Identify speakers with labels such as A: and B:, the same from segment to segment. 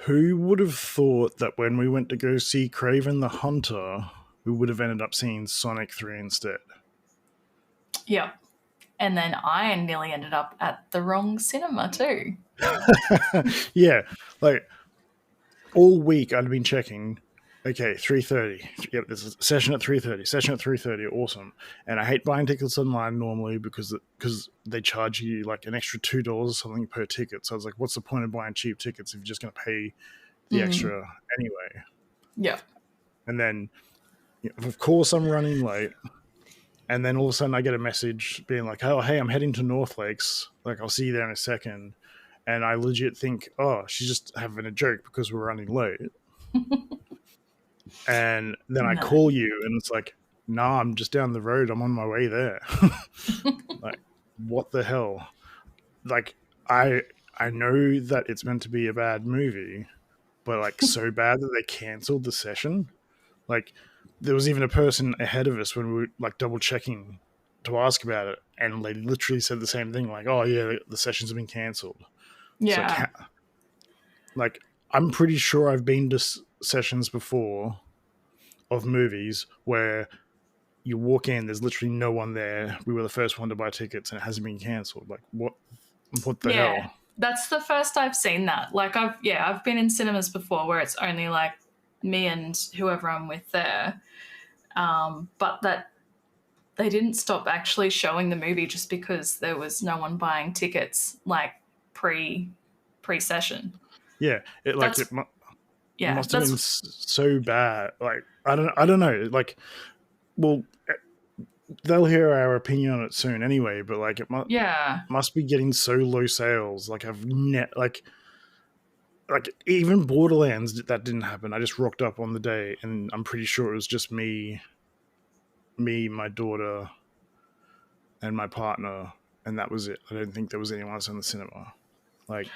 A: Who would have thought that when we went to go see Kraven the Hunter, we would have ended up seeing Sonic 3 instead?
B: Yeah. And then I nearly ended up at the wrong cinema too.
A: Yeah, like all week I'd been checking. Okay, 3:30. Yep, there's a session at 3:30. Session at 3:30. Awesome. And I hate buying tickets online normally because they charge you like an extra $2 or something per ticket. So I was like, what's the point of buying cheap tickets if you're just going to pay the extra anyway?
B: Yeah.
A: And then, of course, I'm running late. And then all of a sudden I get a message being like, oh, hey, I'm heading to North Lakes. Like, I'll see you there in a second. And I legit think, oh, she's just having a joke because we're running late. And then I call you and it's like, nah, I'm just down the road. I'm on my way there. Like, what the hell? Like, I know that it's meant to be a bad movie, but like so bad that they canceled the session. Like, there was even a person ahead of us when we were like double checking to ask about it, and they literally said the same thing, like, oh yeah, the sessions have been cancelled.
B: Yeah.
A: Like, I'm pretty sure I've been to sessions before of movies where you walk in, there's literally no one there. We were the first one to buy tickets and it hasn't been cancelled. Like, what the hell?
B: That's the first I've seen that. Like, I've been in cinemas before where it's only like me and whoever I'm with there. But that they didn't stop actually showing the movie just because there was no one buying tickets like pre-session.
A: Yeah, it must have been so bad. Like, I don't know. Like, well, they'll hear our opinion on it soon anyway. But like, it must be getting so low sales. Like, like even Borderlands, that didn't happen. I just rocked up on the day, and I'm pretty sure it was just me, my daughter, and my partner, and that was it. I don't think there was anyone else in the cinema. Like.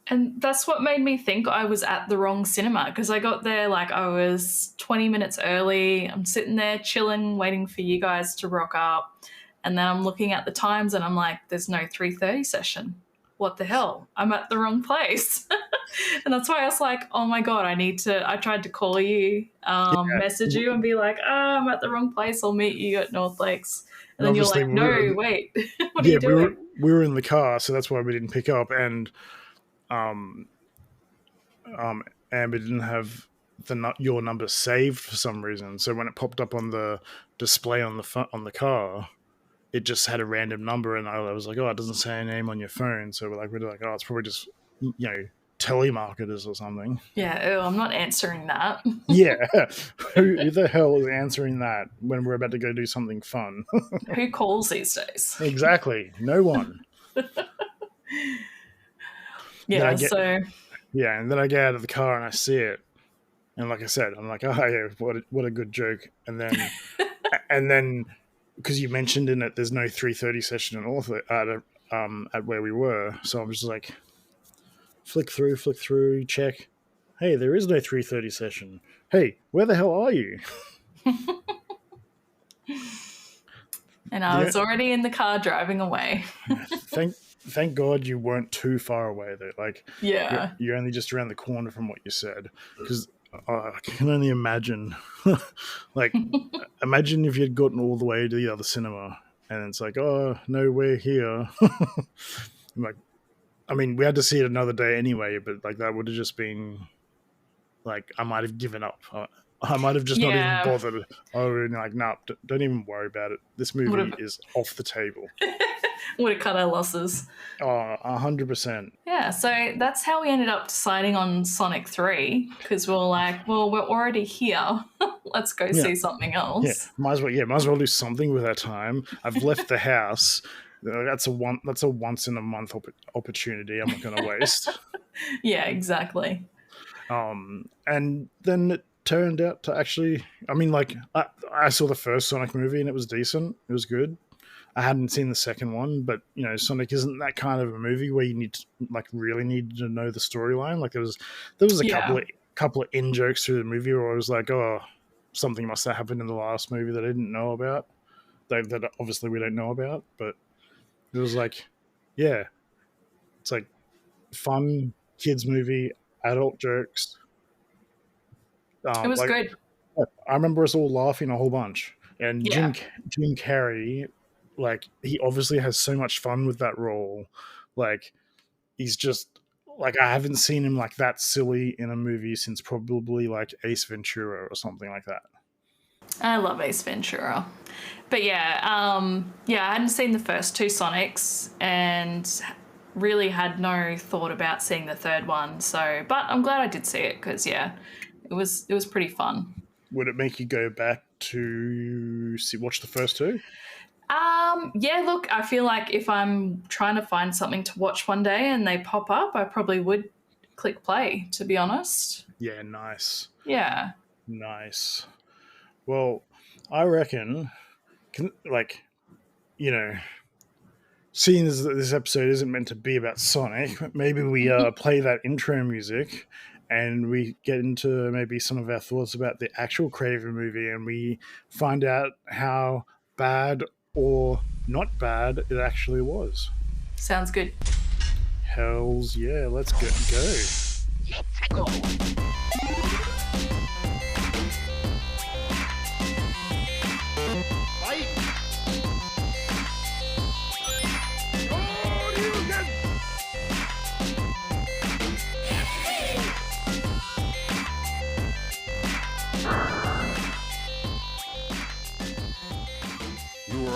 B: And that's what made me think I was at the wrong cinema, because I got there like I was 20 minutes early. I'm sitting there chilling, waiting for you guys to rock up. And then I'm looking at the times and I'm like, there's no 3:30 session. What the hell? I'm at the wrong place. And that's why I was like, oh my God, I tried to call you, message you and be like, I'm at the wrong place. I'll meet you at North Lakes. And then you're like, no, wait, what are you doing?
A: We were in the car, so that's why we didn't pick up. And Amber didn't have your number saved for some reason. So when it popped up on the display on the car, it just had a random number, and I was like, oh, it doesn't say a name on your phone. So we're like, oh, it's probably just telemarketers or something.
B: Yeah, I'm not answering that.
A: Yeah, who the hell is answering that when we're about to go do something fun?
B: Who calls these days?
A: Exactly, no one.
B: Yeah,
A: and then I get out of the car and I see it, and like I said, I'm like, oh yeah, what a good joke. And then and then because you mentioned in it, there's no 3:30 session at where we were, so I was just like, flick through, check. Hey, there is no 3:30 session. Hey, where the hell are you?
B: And I was already in the car driving away.
A: Thank God you weren't too far away though. Like,
B: yeah,
A: you're only just around the corner from what you said. Because I can only imagine. Like, imagine if you'd gotten all the way to the other cinema and it's like, oh no, we're here. Like, I mean, we had to see it another day anyway, but like that would have just been like, I might have given up. I might have just not even bothered. I would have been like, no, don't even worry about it. This movie is off the table.
B: Would have cut our losses.
A: Oh, 100%.
B: Yeah, so that's how we ended up deciding on Sonic 3, because we were like, well, we're already here. Let's go see something else.
A: Yeah, might as well do something with our time. I've left the house. That's a once in a month opportunity I'm not going to waste.
B: Yeah, exactly.
A: And then it turned out to actually, I mean, like, I saw the first Sonic movie and it was decent. It was good. I hadn't seen the second one, but Sonic isn't that kind of a movie where you really need to know the storyline. Like, there was a couple of in jokes through the movie where I was like, oh, something must have happened in the last movie that I didn't know about. That obviously we don't know about, but it was like, yeah, it's like fun kids movie. adult jokes.
B: It was good.
A: I remember us all laughing a whole bunch. And Jim Carrey, like, he obviously has so much fun with that role. Like, he's just like, I haven't seen him like that silly in a movie since probably like Ace Ventura or something like that.
B: I love Ace Ventura. But I hadn't seen the first two Sonics and really had no thought about seeing the third one. So, but I'm glad I did see it because it was pretty fun.
A: Would it make you go back to watch the first two?
B: Look, I feel like if I'm trying to find something to watch one day and they pop up, I probably would click play, to be honest.
A: Yeah, nice.
B: Yeah.
A: Nice. Well, I reckon, seeing as this episode isn't meant to be about Sonic, maybe we play that intro music and we get into maybe some of our thoughts about the actual Kraven movie and we find out how bad or not bad it actually was.
B: Sounds good.
A: Hells yeah, let's go.
B: Let's go.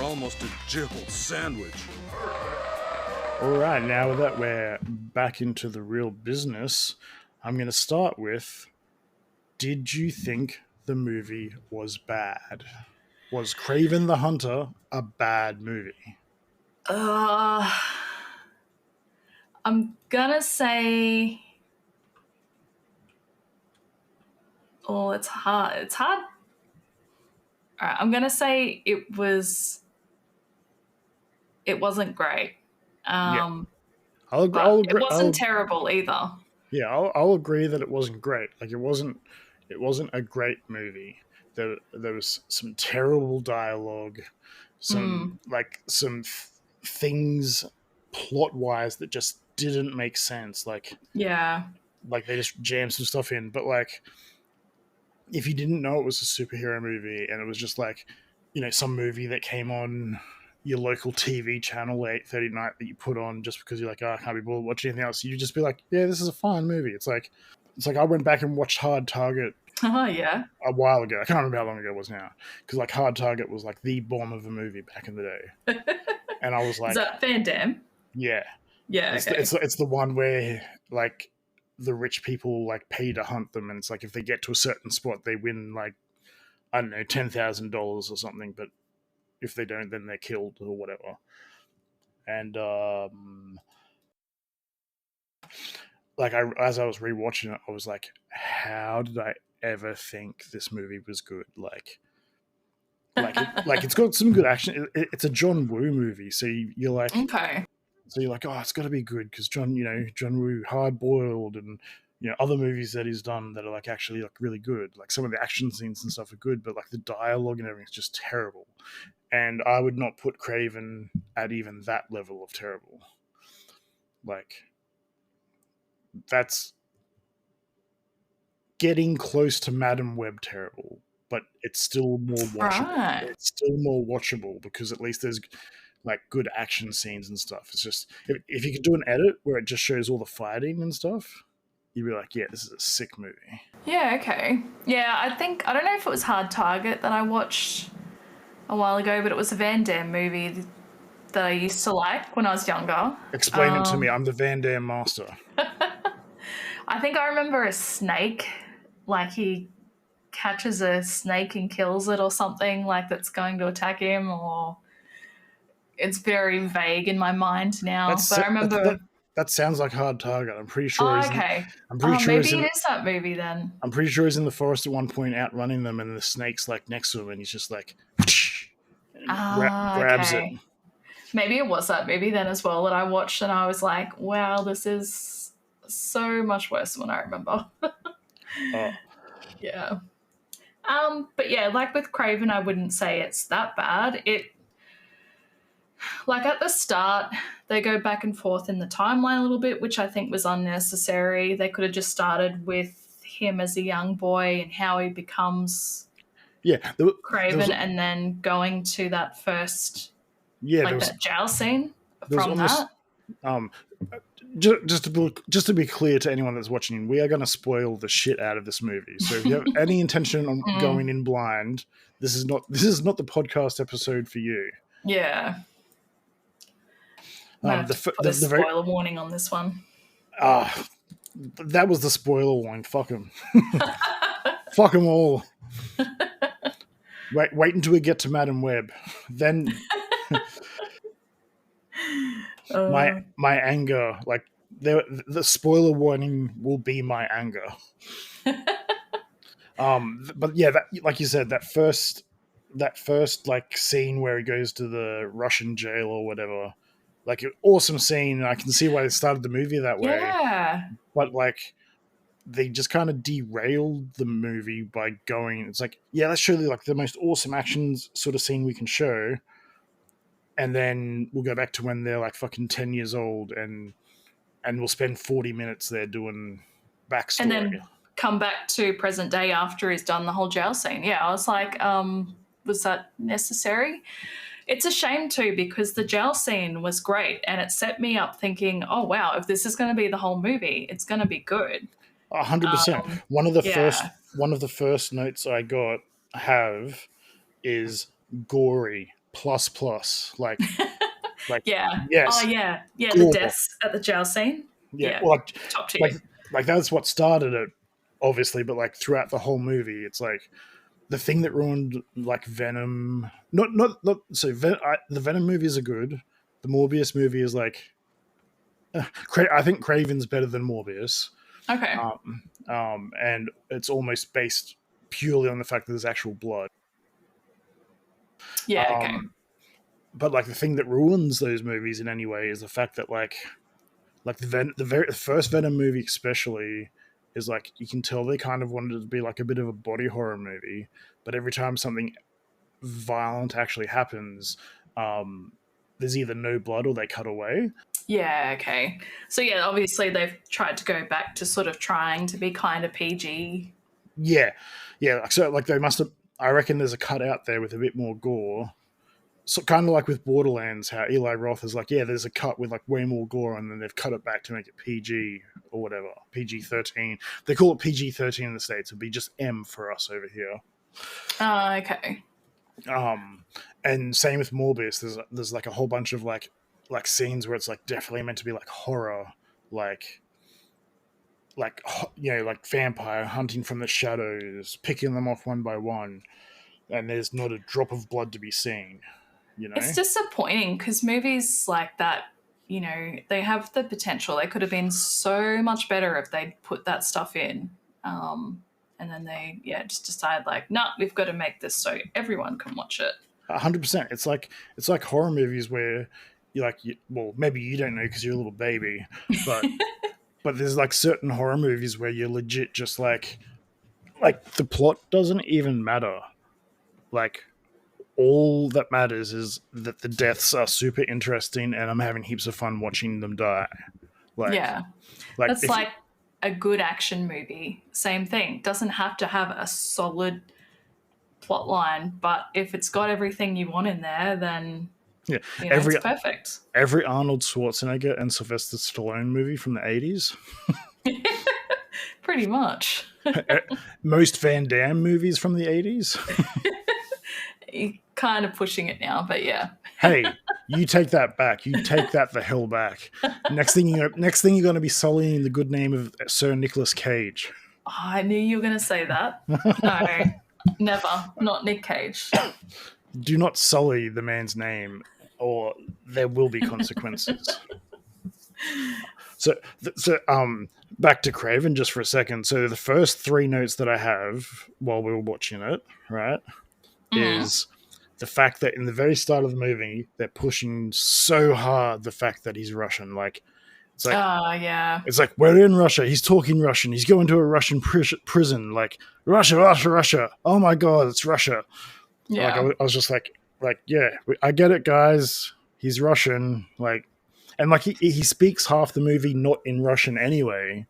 C: Almost a jibble sandwich.
A: All right, now that we're back into the real business, I'm going to start with, did you think the movie was bad? Was Kraven the Hunter a bad movie?
B: I'm gonna say, it's hard. All right, I'm gonna say it wasn't great.
A: I'll agree.
B: It wasn't terrible either.
A: Yeah, I'll agree that it wasn't great. Like, it wasn't a great movie. There was some terrible dialogue, some things plot wise that just didn't make sense. Like they just jammed some stuff in. But like, if you didn't know it was a superhero movie and it was just like, some movie that came on your local TV channel at 8:30 night that you put on just because you're like, I can't be bothered watching anything else. You just be like, yeah, this is a fine movie. It's like I went back and watched Hard Target a while ago. I can't remember how long ago it was now, because like Hard Target was like the bomb of a movie back in the day. And I was like,
B: is that Van Damme?
A: Yeah.
B: Okay.
A: It's the one where like the rich people like pay to hunt them, and it's like if they get to a certain spot they win like, I don't know, $10,000 or something, but if they don't, then they're killed or whatever. And as I was rewatching it, I was like, how did I ever think this movie was good? Like it's got some good action. It's a John Woo movie, so you're like,
B: okay.
A: So you're like, oh, it's got to be good because John Woo, Hard Boiled, and other movies that he's done that are like actually like really good. Like some of the action scenes and stuff are good, but like the dialogue and everything's just terrible. And I would not put Kraven at even that level of terrible. Like, that's getting close to Madam Web terrible, but it's still more watchable.
B: Right.
A: It's still more watchable because at least there's like good action scenes and stuff. It's just, if you could do an edit where it just shows all the fighting and stuff, you'd be like, yeah, this is a sick movie.
B: Yeah, okay. Yeah, I don't know if it was Hard Target that I watched a while ago, but it was a Van Damme movie that I used to like when I was younger.
A: Explain it to me. I'm the Van Damme master.
B: I think I remember a snake, like he catches a snake and kills it or something, like that's going to attack him, or it's very vague in my mind now. But I remember
A: that sounds like Hard Target. I'm pretty sure.
B: Oh, okay. Maybe it is that movie then.
A: I'm pretty sure he's in the forest at one point, outrunning them, and the snake's like next to him, and he's just like, grabs it.
B: Maybe it was that movie then as well that I watched, and I was like, wow, this is so much worse than what I remember.
A: Oh.
B: Yeah. But yeah, like with Kraven, I wouldn't say it's that bad. Like at the start, they go back and forth in the timeline a little bit, which I think was unnecessary. They could have just started with him as a young boy and how he becomes Kraven, and then going to that first that jail scene from that.
A: Just to be clear to anyone that's watching, we are going to spoil the shit out of this movie. So if you have any intention on going in blind, this is not the podcast episode for you.
B: Yeah. The spoiler warning on this one.
A: That was the spoiler warning. Fuck them. Fuck them all. Wait until we get to Madam Web. Then my anger, like the spoiler warning will be my anger. But yeah, that, like you said, that first like scene where he goes to the Russian jail or whatever, like an awesome scene. I can see why they started the movie that way.
B: Yeah.
A: But like they just kind of derailed the movie by going, it's like, yeah, let's show you like the most awesome actions sort of scene we can show. And then we'll go back to when they're like fucking 10 years old and we'll spend 40 minutes there doing backstory.
B: And then come back to present day after he's done the whole jail scene. Yeah, I was like, was that necessary? It's a shame too, because the jail scene was great and it set me up thinking, oh wow, if this is going to be the whole movie, it's going to be good.
A: 100%. One of the first notes I have is gory plus like
B: yeah.
A: Yes.
B: Oh yeah. Yeah, gore. The deaths at the jail scene.
A: Yeah.
B: Well, top tier.
A: Like that's what started it, obviously, but like throughout the whole movie, it's like the thing that ruined like Venom. The Venom movies are good. The Morbius movie is like I think Kraven's better than Morbius.
B: Okay.
A: And it's almost based purely on the fact that there's actual blood.
B: Yeah, okay.
A: But like the thing that ruins those movies in any way is the fact that like the first Venom movie especially is like, you can tell they kind of wanted it to be like a bit of a body horror movie, but every time something violent actually happens, there's either no blood or they cut away.
B: Yeah, okay. So yeah, obviously they've tried to go back to sort of trying to be kind of PG.
A: Yeah. So like they must have, I reckon there's a cut out there with a bit more gore. So kind of like with Borderlands, how Eli Roth is like, yeah, there's a cut with like way more gore, and then they've cut it back to make it PG or whatever, PG-13. They call it PG-13 in the States. It'd be just M for us over here.
B: Okay.
A: And same with Morbius. There's like a whole bunch of like scenes where it's like definitely meant to be like horror, like you know, like vampire hunting from the shadows, picking them off one by one, and there's not a drop of blood to be seen. You know?
B: It's disappointing because movies like that, you know, they have the potential. They could have been so much better if they'd put that stuff in. And then they, just decide like, nah, we've got to make this so everyone can watch it.
A: 100%. It's like horror movies where you're like, well, maybe you don't know because you're a little baby, but but there's like certain horror movies where you're legit just like the plot doesn't even matter. Like, all that matters is that the deaths are super interesting and I'm having heaps of fun watching them die. That's
B: like a good action movie. Same thing. Doesn't have to have a solid plot line, but if it's got everything you want in there, then it's perfect.
A: Every Arnold Schwarzenegger and Sylvester Stallone movie from the 80s.
B: Pretty much.
A: Most Van Damme movies from the 80s.
B: You're kind of pushing it now, but yeah.
A: Hey, you take that back. You take that the hell back. Next thing you're going to be sullying the good name of Sir Nicolas Cage.
B: Oh, I knew you were going to say that. No, never. Not Nick Cage.
A: Do not sully the man's name, or there will be consequences. So back to Kraven just for a second. So the first three notes that I have while we were watching it, right, is the fact that in the very start of the movie, they're pushing so hard the fact that he's Russian. Like, it's like, it's like, we're in Russia. He's talking Russian. He's going to a Russian prison. Like, Russia. Oh my God, it's Russia. Yeah. Like, I was just like, yeah, I get it, guys. He's Russian. Like, and like he speaks half the movie not in Russian anyway.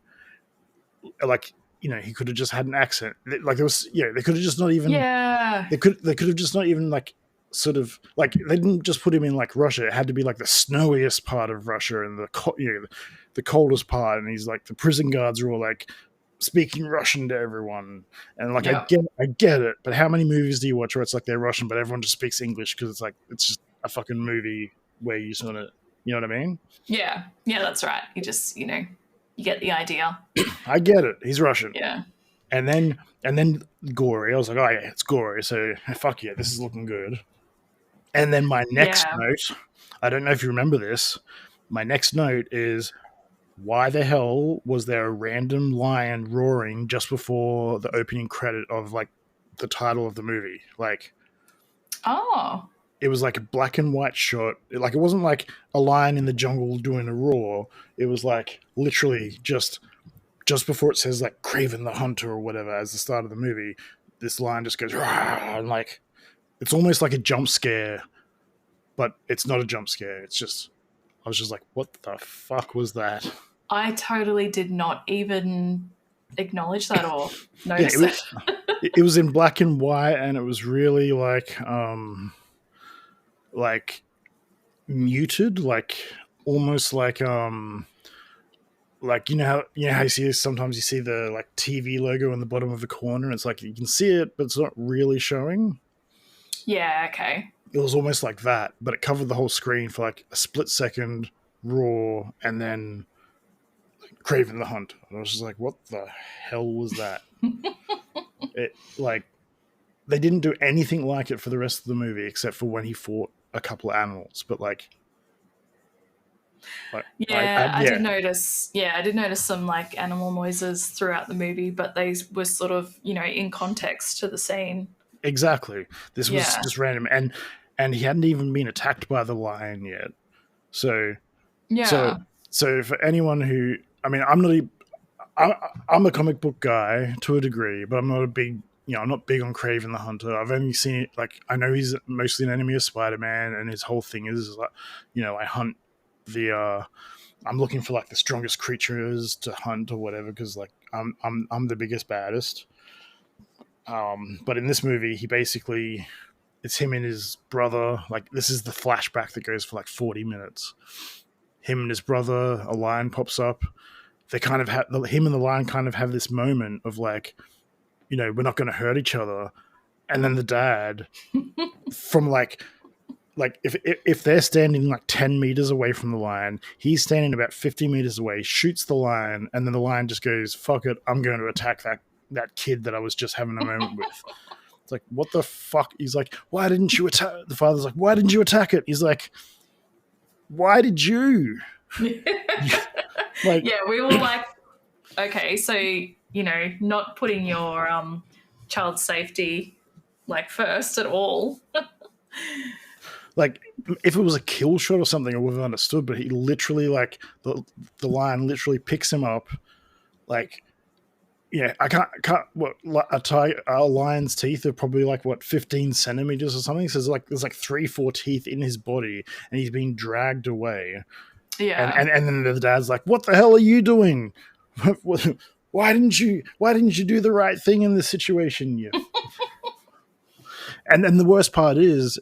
A: Like, you know, he could have just had an accent. Like there was, they could have just not even.
B: Yeah.
A: They could have just not even like sort of like they didn't just put him in like Russia. It had to be like the snowiest part of Russia and the coldest part. And he's like the prison guards are all like speaking Russian to everyone. And like I get it. But how many movies do you watch where it's like they're Russian, but everyone just speaks English because it's like it's just a fucking movie where you sort of, you know what I mean?
B: Yeah, that's right. You just you get the idea.
A: I get it. He's Russian.
B: Yeah.
A: And then gory. I was like, oh yeah, it's gory. So fuck yeah, this is looking good. And then my next note, I don't know if you remember this. My next note is, why the hell was there a random lion roaring just before the opening credit of like the title of the movie? Like, it was like a black and white shot. Like it wasn't like a lion in the jungle doing a roar. It was like literally just before it says like Kraven the Hunter or whatever as the start of the movie, this lion just goes and like it's almost like a jump scare, but it's not a jump scare. It's just I was just like, what the fuck was that?
B: I totally did not even acknowledge that or notice it.
A: It was in black and white, and it was really like muted, like almost like you know how you see sometimes you see the like TV logo in the bottom of the corner, and it's like you can see it, but it's not really showing.
B: Yeah, okay.
A: It was almost like that, but it covered the whole screen for like a split second, raw, and then Kraven the Hunt. And I was just like, what the hell was that? It like they didn't do anything like it for the rest of the movie except for when he fought a couple of animals, but like
B: I did notice. Yeah, I did notice some like animal noises throughout the movie, but they were sort of in context to the scene.
A: Exactly. This was just random, and he hadn't even been attacked by the lion yet. So So for anyone who, I mean, I'm a comic book guy to a degree, but I'm not a big. I'm not big on Kraven the Hunter. I've only seen it, like, I know he's mostly an enemy of Spider-Man, and his whole thing is like, I hunt I'm looking for like the strongest creatures to hunt or whatever, because like I'm the biggest baddest. But in this movie, he basically, it's him and his brother. Like, this is the flashback that goes for like 40 minutes. Him and his brother, a lion pops up. They kind of have, him and the lion kind of have this moment of like, we're not going to hurt each other. And then the dad, from like if they're standing like 10 meters away from the lion, he's standing about 50 meters away, shoots the lion, and then the lion just goes, fuck it, I'm going to attack that kid that I was just having a moment with. It's like, what the fuck? He's like, why didn't you attack? The father's like, why didn't you attack it? He's like, why did you?
B: Like, yeah, we were like, okay, so, not putting your child safety like first at all.
A: Like, if it was a kill shot or something, I would have understood, but he literally, like, the lion literally picks him up. Like, I can't what, a lion's teeth are probably like, 15 centimeters or something. So there's like 3-4 teeth in his body, and he's being dragged away.
B: Yeah.
A: And then the dad's like, what the hell are you doing? Why didn't you do the right thing in this situation? And then the worst part is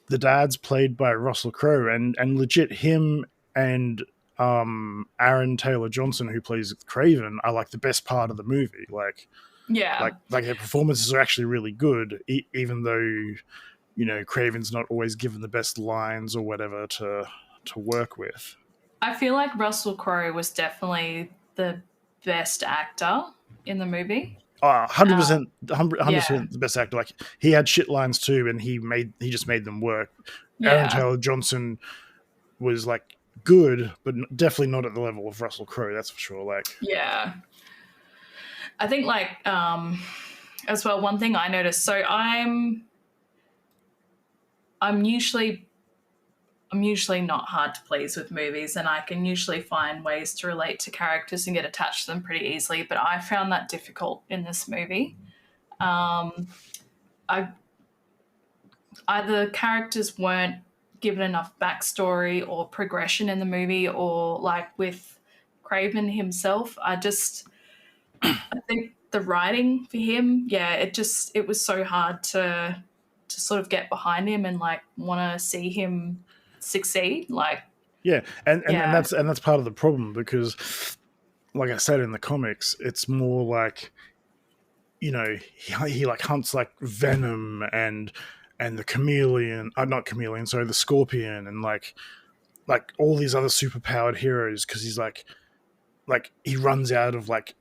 A: the dad's played by Russell Crowe, and legit him and Aaron Taylor Johnson, who plays Kraven, are like the best part of the movie. Like,
B: yeah,
A: like their performances are actually really good, even though Kraven's not always given the best lines or whatever to work with.
B: I feel like Russell Crowe was definitely the best actor in the movie.
A: 100%, 100% the best actor. Like, he had shit lines too, and he just made them work. Yeah. Aaron Taylor Johnson was like good, but definitely not at the level of Russell Crowe. That's for sure. Like,
B: yeah, I think like as well. One thing I noticed. So I'm usually not hard to please with movies, and I can usually find ways to relate to characters and get attached to them pretty easily, but I found that difficult in this movie. Either characters weren't given enough backstory or progression in the movie, or like with Kraven himself. I think the writing for him, it was so hard to sort of get behind him and like want to see him succeed. Like,
A: and that's part of the problem, because like I said, in the comics, it's more like, you know, he like hunts like Venom and the chameleon, not chameleon, sorry, the Scorpion, and like all these other superpowered heroes, because he's like he runs out of like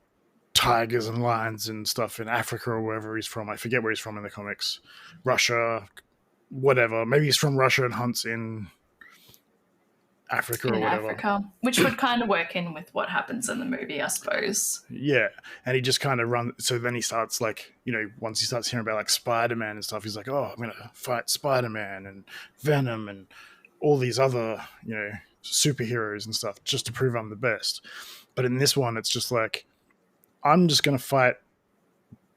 A: tigers and lions and stuff in Africa or wherever he's from. I forget where he's from in the comics. Russia, whatever. Maybe he's from Russia and hunts in Africa or whatever.
B: Africa, which would kind of work in with what happens in the movie, I suppose.
A: Yeah, and he just kind of runs. So then he starts like, you know, once he starts hearing about like Spider-Man and stuff, he's like, oh, I'm gonna fight Spider-Man and Venom and all these other, you know, superheroes and stuff, just to prove I'm the best. But in this one, it's just like, I'm just gonna fight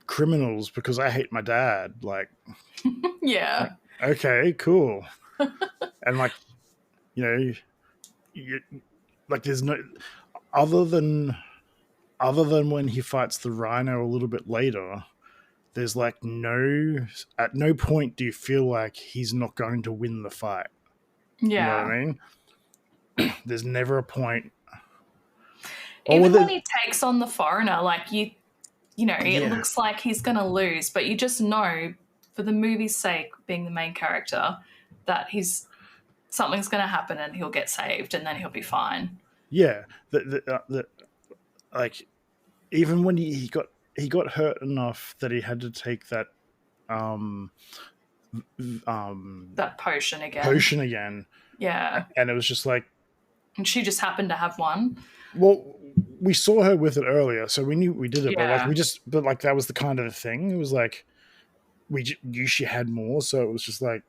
A: criminals because I hate my dad. Like,
B: yeah.
A: Like, okay, cool. And like, you know, like there's no other than when he fights the Rhino a little bit later, there's like at no point do you feel like he's not going to win the fight.
B: Yeah.
A: You know what I mean? There's never a point.
B: Even when he takes on the foreigner, like you know, it looks like he's going to lose, but you just know, for the movie's sake, being the main character, that something's going to happen and he'll get saved and then he'll be fine.
A: Yeah, like even when he got hurt enough that he had to take that
B: that potion again. Yeah,
A: and it was just like,
B: and she just happened to have one.
A: Well, we saw her with it earlier, so we knew we did it.
B: Yeah.
A: But like that was the kind of the thing. It was like we knew she had more, so it was just like,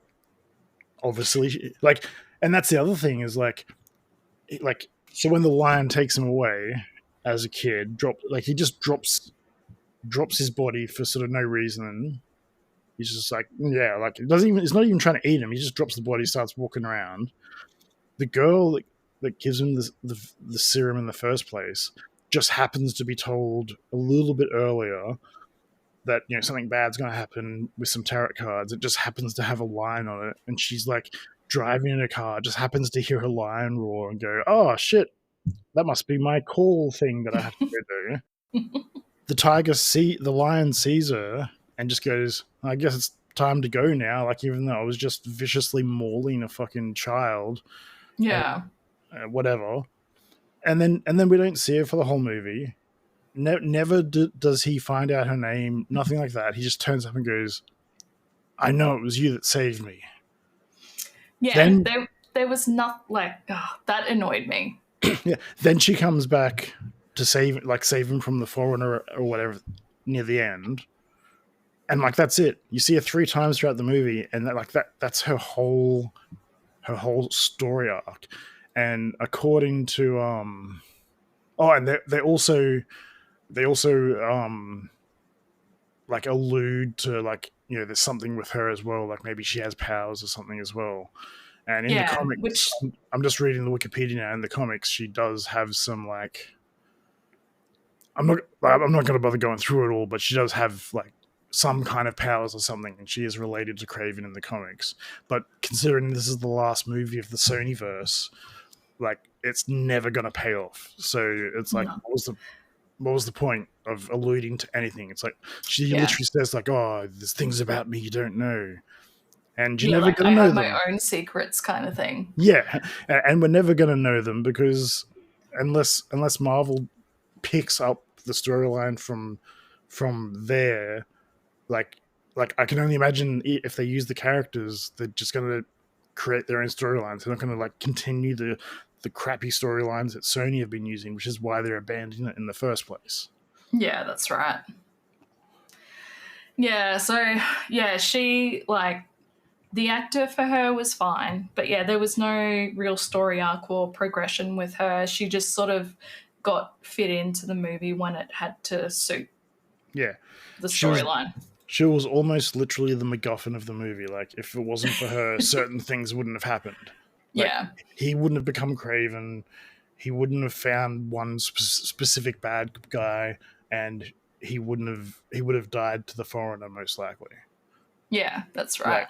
A: obviously, like, and that's the other thing is like so when the lion takes him away as a kid, he just drops his body for sort of no reason. He's just like, yeah, like it's not even trying to eat him. He just drops the body, starts walking around. The girl that gives him the serum in the first place just happens to be told a little bit earlier that, you know, something bad's going to happen with some tarot cards. It just happens to have a lion on it, and she's like driving in a car, just happens to hear a lion roar and go, oh shit, that must be my call thing that I have to go do. The lion sees her and just goes, I guess it's time to go now. Like, even though I was just viciously mauling a fucking child.
B: Yeah.
A: Whatever. And then we don't see her for the whole movie. Never does he find out her name, nothing like that. He just turns up and goes, I know it was you that saved me.
B: Yeah, then, there was not like, that annoyed me.
A: Yeah. Then she comes back to save him from the foreigner or whatever near the end. And like, that's it. You see her 3 times throughout the movie, and that's her whole story arc. And according to and they also like allude to, like, you know, there's something with her as well, like maybe she has powers or something as well. And in the comics, I'm just reading the Wikipedia now. In the comics, she does have some, like, I'm not going to bother going through it all, but she does have like some kind of powers or something, and she is related to Kraven in the comics. But considering this is the last movie of the Sonyverse, like, it's never going to pay off. So it's like, what was the point of alluding to anything? It's like, she literally says like, oh, there's things about me you don't know. And you're never going to know them.
B: I have my own secrets kind of thing.
A: Yeah. And we're never going to know them, because unless Marvel picks up the storyline from there, like I can only imagine if they use the characters, they're just going to create their own storylines. They're not going to like continue the crappy storylines that Sony have been using, which is why they're abandoning it in the first place.
B: Yeah, that's right. Yeah, so yeah, she, like, the actor for her was fine, but yeah, there was no real story arc or progression with her. She just sort of got fit into the movie when it had to suit the storyline.
A: She was almost literally the MacGuffin of the movie. Like, if it wasn't for her, certain things wouldn't have happened. Like,
B: yeah.
A: He wouldn't have become Kraven. He wouldn't have found one specific bad guy, and he would have died to the foreigner, most likely.
B: Yeah, that's right.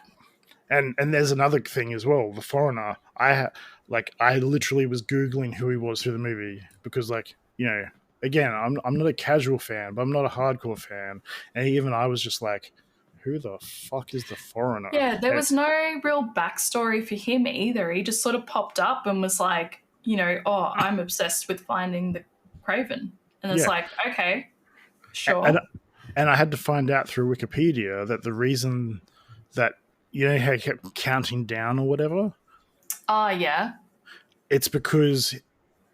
A: And there's another thing as well. The foreigner, I literally was Googling who he was through the movie because, like, you know, again, I'm not a casual fan, but I'm not a hardcore fan. And even I was just like, who the fuck is the foreigner?
B: Yeah, there was no real backstory for him either. He just sort of popped up and was like, you know, oh, I'm obsessed with finding the Kraven. And it's like, okay, sure.
A: And I had to find out through Wikipedia that the reason that, you know how he kept counting down or whatever?
B: Yeah.
A: It's because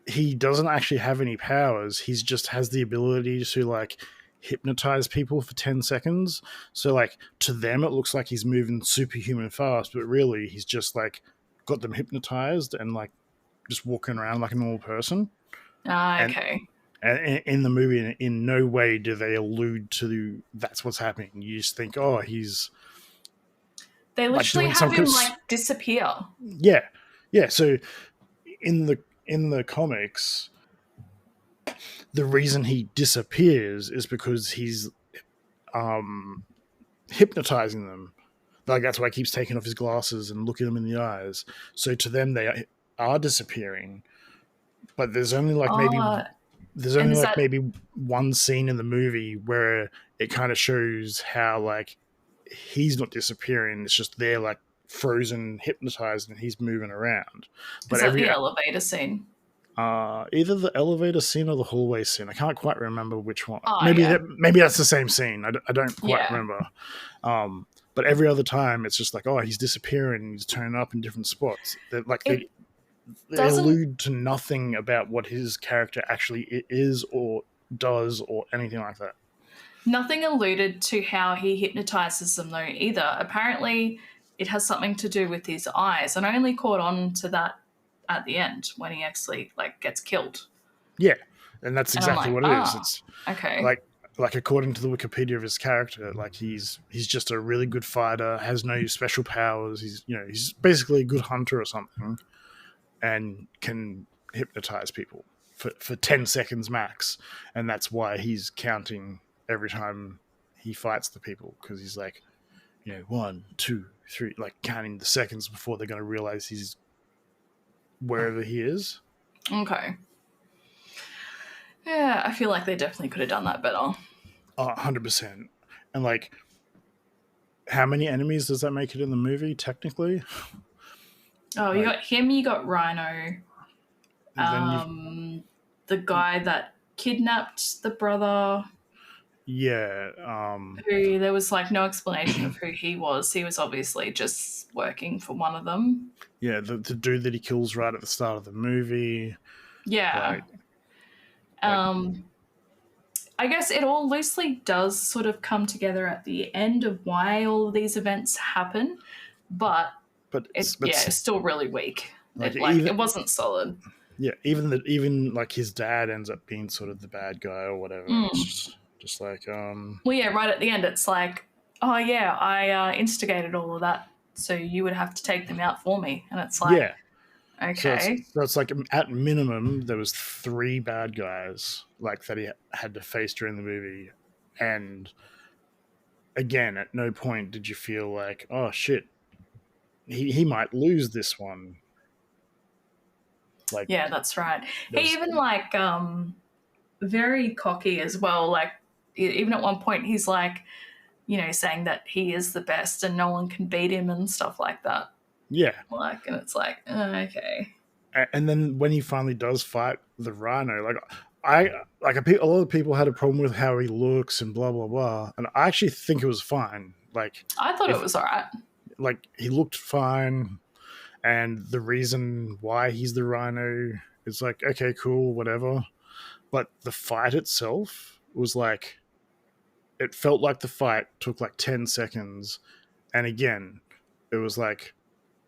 A: he doesn't actually have any powers. He just has the ability to, like, hypnotize people for 10 seconds. So, like, to them, it looks like he's moving superhuman fast, but really he's just, like, got them hypnotized and, like, just walking around like a normal person.
B: Okay.
A: And in the movie, in no way do they allude to that's what's happening. You just think, oh, he's...
B: They literally have him, like, disappear.
A: Yeah. Yeah, so in the comics, the reason he disappears is because he's hypnotizing them. Like, that's why he keeps taking off his glasses and looking them in the eyes. So to them, they are disappearing. But there's only like maybe one scene in the movie where it kind of shows how, like, he's not disappearing. It's just they're, like, frozen, hypnotized, and he's moving around. But
B: is that the elevator scene?
A: Either the elevator scene or the hallway scene. I can't quite remember which one.
B: Oh,
A: maybe that's the same scene. I don't quite remember. But every other time, it's just like, oh, he's disappearing. He's turning up in different spots. They allude to nothing about what his character actually is or does or anything like that.
B: Nothing alluded to how he hypnotizes them, though, either. Apparently, it has something to do with his eyes, and I only caught on to that at the end when he actually, like, gets killed.
A: Yeah, and that's exactly what it is. It's
B: okay.
A: Like according to the Wikipedia of his character, like, he's just a really good fighter, has no special powers. He's basically a good hunter or something, and can hypnotize people for 10 seconds max, and that's why he's counting every time he fights the people, because he's like, 1, 2, 3, like, counting the seconds before they're going to realize he's wherever he is.
B: Okay. Yeah, I feel like they definitely could have done that better.
A: 100%. And, like, how many enemies does that make it in the movie, technically?
B: Oh, you got him, you got Rhino. The guy that kidnapped the brother.
A: Yeah.
B: Who there was, like, no explanation of who he was. He was obviously just working for one of them.
A: Yeah, the dude that he kills right at the start of the movie.
B: Yeah. I guess it all loosely does sort of come together at the end of why all of these events happen, but it's still really weak. It wasn't solid.
A: Yeah, even like his dad ends up being sort of the bad guy or whatever. It's just like
B: Well, yeah, right at the end, it's like, oh yeah, I instigated all of that, so you would have to take them out for me, and it's like, okay.
A: So it's like, at minimum, there was 3 bad guys, like, that he had to face during the movie, and again, at no point did you feel like, oh shit, he might lose this one. Like,
B: yeah, that's right. He even, like, very cocky as well. Like, even at one point, he's like, saying that he is the best and no one can beat him and stuff like that.
A: Yeah.
B: Like, and it's like, okay.
A: And then when he finally does fight the Rhino, a lot of people had a problem with how he looks and blah blah blah, and I actually think it was fine. Like,
B: I thought it was alright.
A: Like, he looked fine, and the reason why he's the Rhino is like, okay, cool, whatever. But the fight itself was like, it felt like the fight took like 10 seconds, and again, it was like,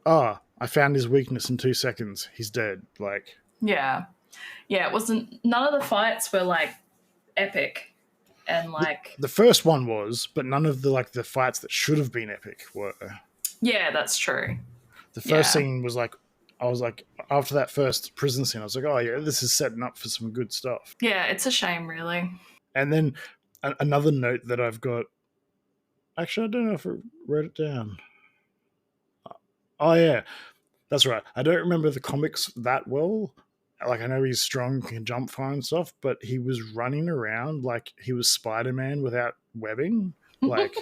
A: I found his weakness in 2 seconds. He's dead. Like,
B: yeah, it wasn't. None of the fights were like epic. and like
A: the first one was, but none of the fights that should have been epic were.
B: Yeah, that's true.
A: The first scene was like, I was like, after that first prison scene, I was like, oh yeah, this is setting up for some good stuff.
B: Yeah, it's a shame, really.
A: And then another note that I've got, actually, I don't know if I wrote it down. Oh yeah, that's right. I don't remember the comics that well. Like, I know he's strong, can jump far and stuff, but he was running around like he was Spider-Man without webbing. Like,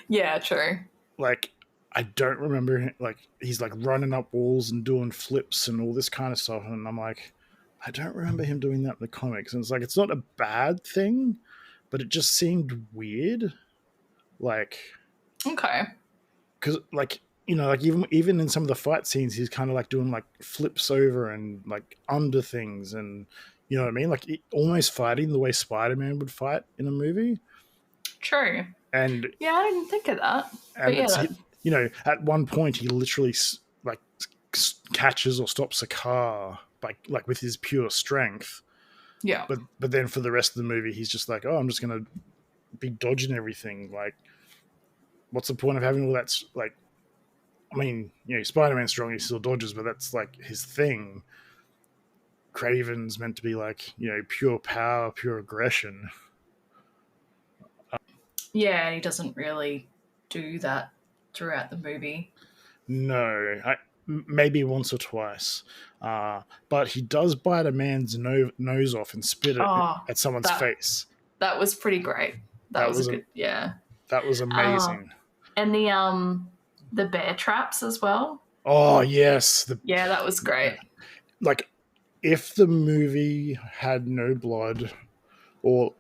B: yeah, true.
A: Like, I don't remember him, like, he's like running up walls and doing flips and all this kind of stuff, and I'm like, I don't remember him doing that in the comics. And it's like, it's not a bad thing, but it just seemed weird. Like,
B: okay,
A: because like, you know, like even in some of the fight scenes, he's kind of like doing like flips over and like under things, and you know what I mean, like almost fighting the way Spider-Man would fight in a movie.
B: True.
A: And
B: yeah, I didn't think of that.
A: And yeah, you know, at one point he literally like catches or stops a car like with his pure strength.
B: Yeah.
A: But then for the rest of the movie, he's just like, oh, I'm just gonna be dodging everything. Like, what's the point of having all that? Like, I mean, you know, Spider-Man's strong, he still dodges, but that's like his thing. Kraven's meant to be like, you know, pure power, pure aggression.
B: Yeah, and he doesn't really do that throughout the movie.
A: No, maybe once or twice. But he does bite a man's nose off and spit it at someone's face.
B: That was pretty great. That was a good, yeah.
A: That was amazing.
B: And the bear traps as well.
A: Oh, yes.
B: Yeah, that was great.
A: Like, if the movie had no blood, or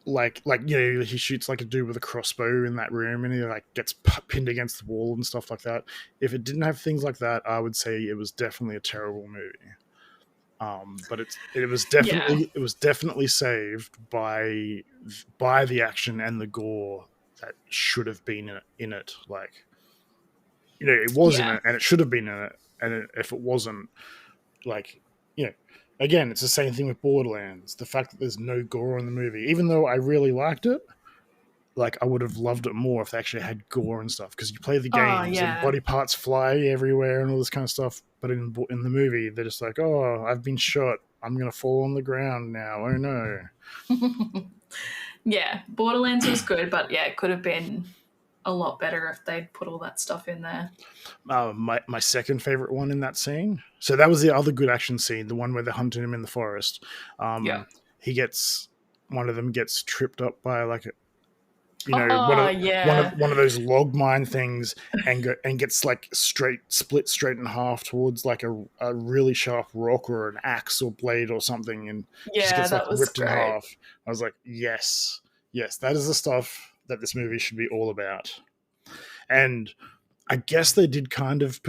A: like you know, he shoots like a dude with a crossbow in that room and he like gets pinned against the wall and stuff like that. If it didn't have things like that, I would say it was definitely a terrible movie. But it was definitely saved by the action and the gore that should have been in it. Like, you know, it was in it and it should have been in it. And if it wasn't, like, you know, again, it's the same thing with Borderlands. The fact that there's no gore in the movie, even though I really liked it, like, I would have loved it more if they actually had gore and stuff. Because you play the games and body parts fly everywhere and all this kind of stuff. But in the movie, they're just like, oh, I've been shot. I'm going to fall on the ground now. Oh, no.
B: Yeah, Borderlands was good, but yeah, it could have been a lot better if they'd put all that stuff in there.
A: My second favorite one in that scene. So that was the other good action scene, the one where they're hunting him in the forest. One of them gets tripped up by like a, you know, one of those log mine things, and gets like split straight in half towards like a really sharp rock or an axe or blade or something, and just gets like ripped in half. I was like, yes, that is the stuff that this movie should be all about. And I guess they did kind of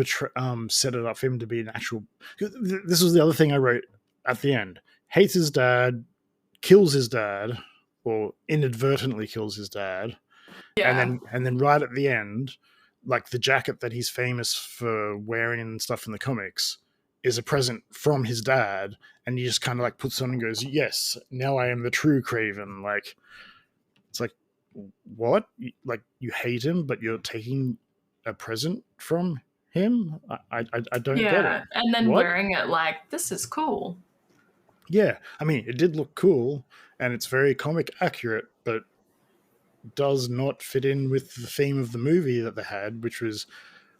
A: set it up for him to be an actual. This was the other thing I wrote at the end. Hates his dad, kills his dad, or inadvertently kills his dad, and then right at the end, like the jacket that he's famous for wearing and stuff in the comics is a present from his dad, and he just kind of like puts on and goes, "Yes, now I am the true Kraven." Like, it's like, what? Like, you hate him, but you're taking a present from him? I don't get it.
B: And then wearing it like, this is cool.
A: Yeah, I mean, it did look cool, and it's very comic accurate, but does not fit in with the theme of the movie that they had, which was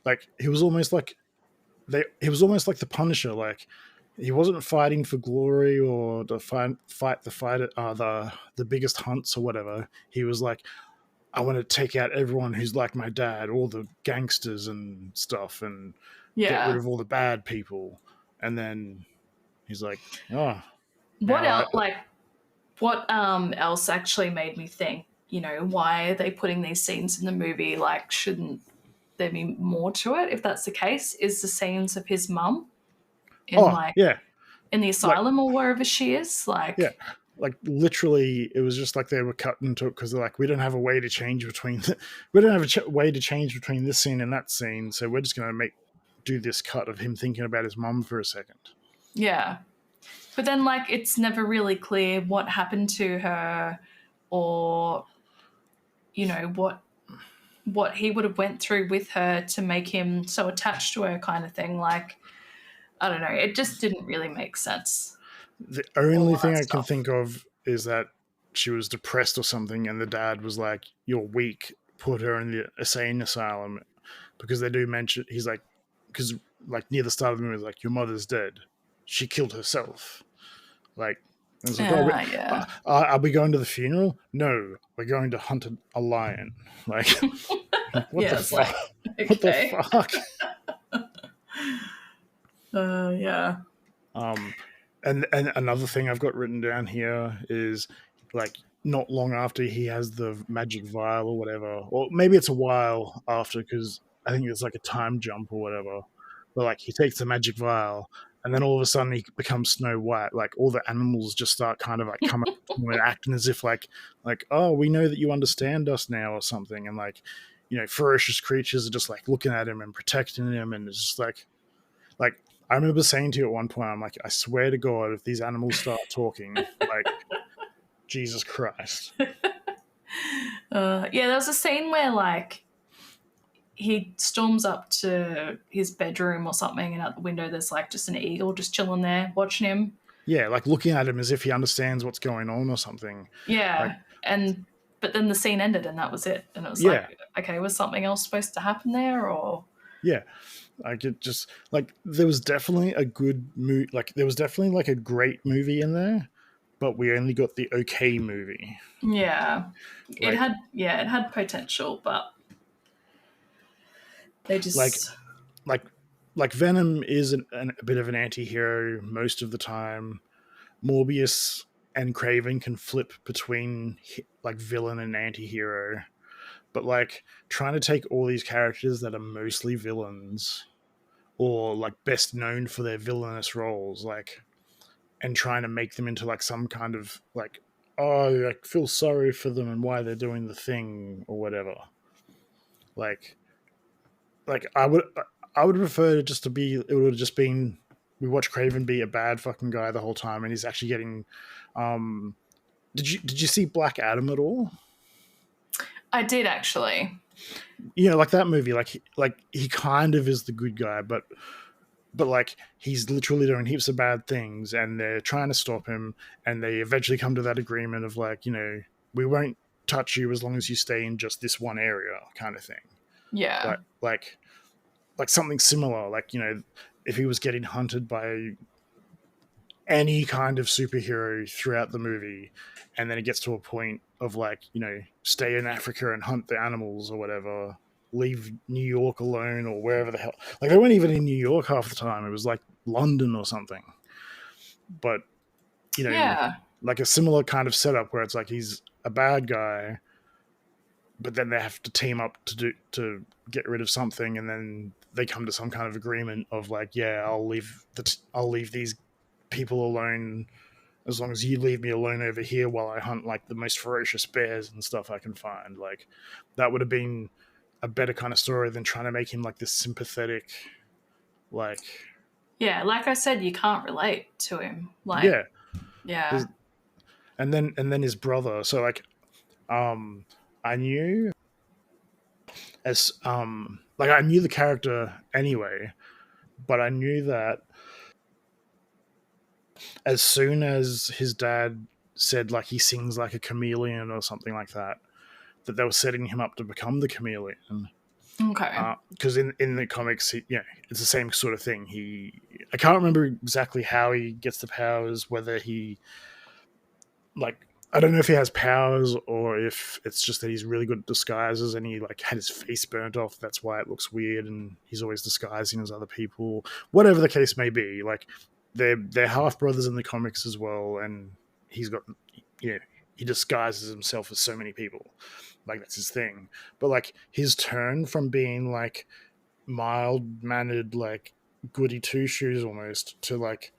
A: like, he was almost like the Punisher. Like, he wasn't fighting for glory or to fight the biggest hunts or whatever. He was like, I want to take out everyone who's like my dad, all the gangsters and stuff, and get rid of all the bad people. And then he's like, oh.
B: What else? What else actually made me think, you know, why are they putting these scenes in the movie? Like, shouldn't there be more to it? If that's the case, is the scenes of his mum in the asylum or wherever she is? Like,
A: like literally, it was just like they were cut into it because they're like, we don't have a way to change between way to change between this scene and that scene, so we're just going to do this cut of him thinking about his mum for a second.
B: Yeah. But then, like, it's never really clear what happened to her or, you know, what he would have went through with her to make him so attached to her kind of thing. Like, I don't know. It just didn't really make sense.
A: The only thing I can think of is that she was depressed or something, and the dad was like, "You're weak. Put her in the insane asylum," because they do mention he's like, because like near the start of the movie, like, your mother's dead. She killed herself. Like, and it's like, are we going to the funeral? No, we're going to hunt a lion. Like, what the fuck? Like, okay. What the fuck?
B: Yeah.
A: And another thing I've got written down here is, like, not long after he has the magic vial or whatever, or maybe it's a while after, because I think it's like a time jump or whatever. But like, he takes the magic vial, and then all of a sudden he becomes Snow White. Like, all the animals just start kind of like coming and acting as if like, oh, we know that you understand us now or something. And like, you know, ferocious creatures are just like looking at him and protecting him, and it's just like I remember saying to you at one point, I'm like, I swear to God, if these animals start talking, like, Jesus Christ.
B: Yeah, there was a scene where, like, he storms up to his bedroom or something, and out the window there's, like, just an eagle just chilling there watching him.
A: Yeah, like looking at him as if he understands what's going on or something.
B: Yeah, like, but then the scene ended and that was it. And it was like, okay, was something else supposed to happen there, or...
A: Yeah. Like, it just, like, there was definitely a good movie, like, there was definitely like a great movie in there, but we only got the okay movie.
B: Yeah. Like, it had potential, but they just...
A: Like Venom is a bit of an anti-hero most of the time. Morbius and Kraven can flip between, like, villain and anti-hero. But, like, trying to take all these characters that are mostly villains, or like best known for their villainous roles, like, and trying to make them into like some kind of like, oh, I feel sorry for them and why they're doing the thing or whatever. Like I would prefer it just to be, it would have just been, we watch Kraven be a bad fucking guy the whole time, and he's actually getting did you see Black Adam at all?
B: I did, actually.
A: You know, like that movie, like he kind of is the good guy, but like, he's literally doing heaps of bad things, and they're trying to stop him, and they eventually come to that agreement of like, you know, we won't touch you as long as you stay in just this one area, kind of thing.
B: Yeah.
A: Like something similar. Like, you know, if he was getting hunted by any kind of superhero throughout the movie, and then it gets to a point of like, you know, stay in Africa and hunt the animals or whatever, leave New York alone or wherever the hell. Like, they weren't even in New York half the time. It was like London or something. But, you know, like a similar kind of setup where it's like he's a bad guy, but then they have to team up to get rid of something, and then they come to some kind of agreement of like, yeah, I'll leave these people alone as long as you leave me alone over here while I hunt like the most ferocious bears and stuff I can find. Like, that would have been a better kind of story than trying to make him like this sympathetic, like...
B: Yeah, like I said, you can't relate to him. Like, yeah.
A: And then his brother. So like, I knew I knew the character anyway, but I knew that as soon as his dad said like he sings like a chameleon or something like that they were setting him up to become the chameleon.
B: Okay.
A: Because in the comics, it's the same sort of thing. I can't remember exactly how he gets the powers, whether he, like, I don't know if he has powers or if it's just that he's really good at disguises and he like had his face burnt off. That's why it looks weird and he's always disguising as other people. Whatever the case may be, like, they're half brothers in the comics as well, and he's got, he disguises himself as so many people. Like, that's his thing. But like, his turn from being like mild-mannered, like goody two-shoes almost, to like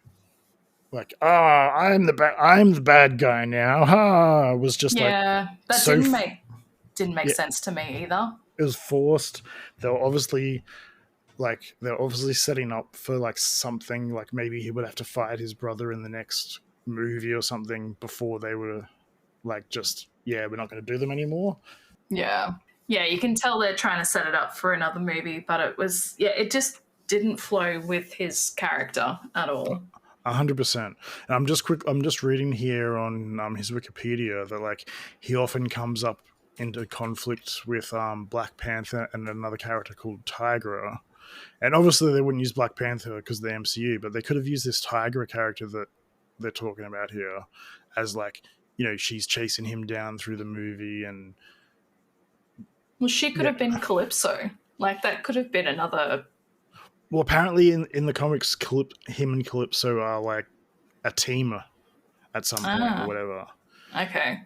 A: I'm the bad guy now, was just
B: that didn't make sense to me either.
A: It was forced. They were obviously setting up for like something, like maybe he would have to fight his brother in the next movie or something before they were like just yeah, we're not going to do them anymore.
B: Yeah. Yeah, you can tell they're trying to set it up for another movie, but it just didn't flow with his character at all.
A: 100%. I'm just reading here on his Wikipedia that like he often comes up into conflict with Black Panther and another character called Tigra. And obviously they wouldn't use Black Panther because of the MCU, but they could have used this Tigra character that they're talking about here as like, she's chasing him down through the movie. And
B: well, she could have been Calypso. Like that could have been another.
A: Well, apparently in the comics, him and Calypso are like a team at some point or whatever.
B: Okay.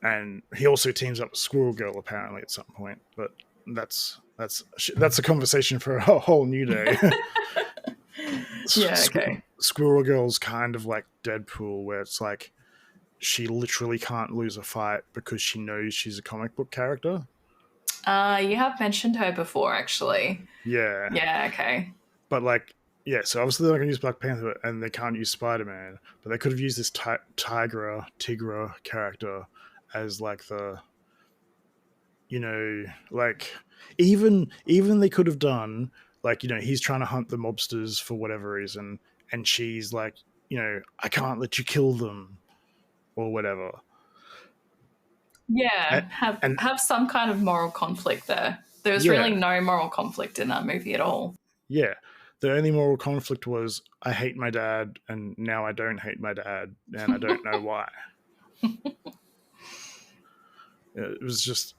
A: And he also teams up with Squirrel Girl apparently at some point, but that's a conversation for a whole new day.
B: Yeah, okay.
A: Squirrel Girl's kind of like Deadpool, where it's like she literally can't lose a fight because she knows she's a comic book character.
B: You have mentioned her before, actually.
A: Yeah.
B: Yeah, okay.
A: But like, yeah, so obviously they're not going to use Black Panther and they can't use Spider-Man, but they could have used this Tigra character as like the, like even they could have done like, he's trying to hunt the mobsters for whatever reason, and she's like, I can't let you kill them or whatever.
B: Yeah, have some kind of moral conflict there. There was really no moral conflict in that movie at all.
A: Yeah. The only moral conflict was I hate my dad and now I don't hate my dad and I don't know why. It was just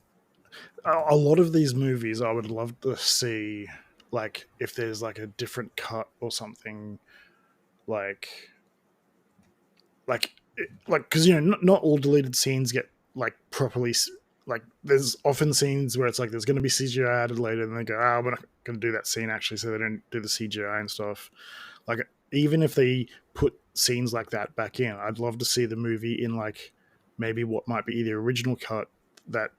A: a lot of these movies I would love to see, like if there's like a different cut or something, like because not all deleted scenes get like properly, like there's often scenes where it's like there's going to be CGI added later and they go, we're not going to do that scene actually, so they don't do the CGI and stuff. Like even if they put scenes like that back in, I'd love to see the movie in like maybe what might be the original cut that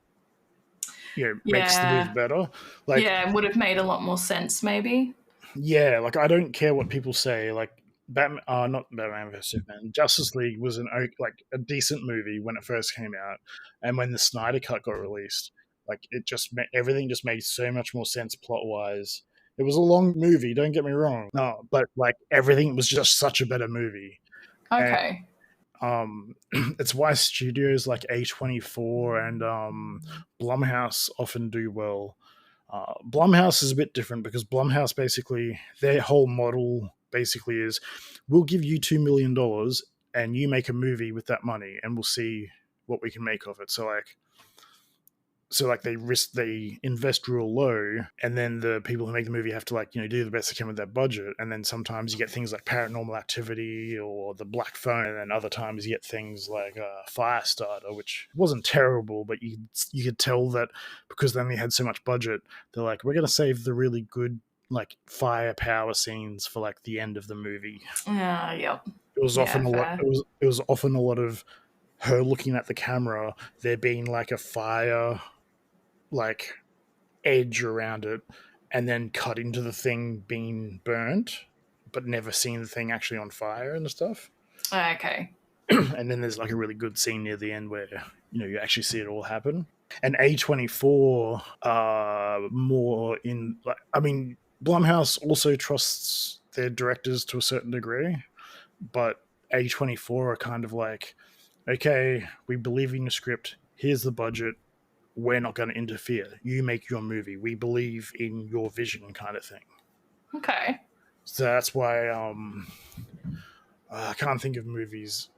A: makes the movie better. Like,
B: would have made a lot more sense maybe.
A: Yeah, like I don't care what people say. Like Batman, not Batman vs Superman. Justice League was a decent movie when it first came out, and when the Snyder Cut got released, like it just everything just made so much more sense plot wise. It was a long movie, don't get me wrong. No, but like everything was just such a better movie.
B: Okay.
A: And, it's why studios like A24 and Blumhouse often do well. Blumhouse is a bit different because Blumhouse basically, their whole model basically is, we'll give you $2 million and you make a movie with that money and we'll see what we can make of it. So they invest real low, and then the people who make the movie have to do the best they can with their budget. And then sometimes you get things like Paranormal Activity or The Black Phone, and then other times you get things like Firestarter, which wasn't terrible, but you could tell that because they only had so much budget, they're like, we're going to save the really good like firepower scenes for like the end of the movie.
B: Yep.
A: It was often it was often a lot of her looking at the camera, there being like a fire like edge around it, and then cut into the thing being burnt, but never seen the thing actually on fire and stuff.
B: Okay.
A: And then there's like a really good scene near the end where you actually see it all happen. And A24 more in like, I mean, Blumhouse also trusts their directors to a certain degree, but A24 are kind of like, okay, we believe in your script, here's the budget, we're not going to interfere. You make your movie. We believe in your vision, kind of thing.
B: Okay.
A: So that's why I can't think of movies.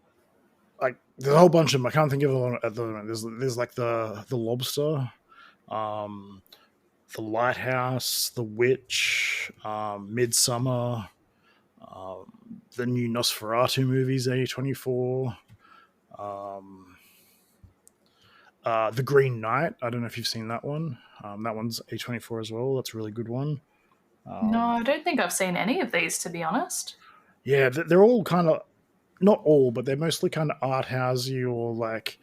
A: Like there's a whole bunch of them. I can't think of them at the moment. There's like the Lobster, the Lighthouse, The Witch, Midsummer, the new Nosferatu movies, A24. The Green Knight. I don't know if you've seen that one. That one's A24 as well. That's a really good one.
B: No, I don't think I've seen any of these, to be honest.
A: Yeah, they're all kind of, not all, but they're mostly kind of art housey or like,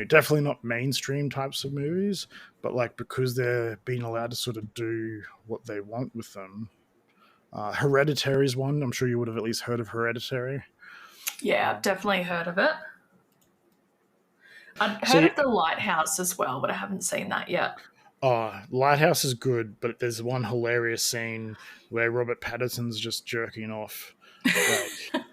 A: definitely not mainstream types of movies, but like because they're being allowed to sort of do what they want with them. Hereditary is one. I'm sure you would have at least heard of Hereditary.
B: Yeah, I've definitely heard of it. I've heard of The Lighthouse as well, but I haven't seen that yet.
A: Oh, Lighthouse is good, but there's one hilarious scene where Robert Pattinson's just jerking off. Like,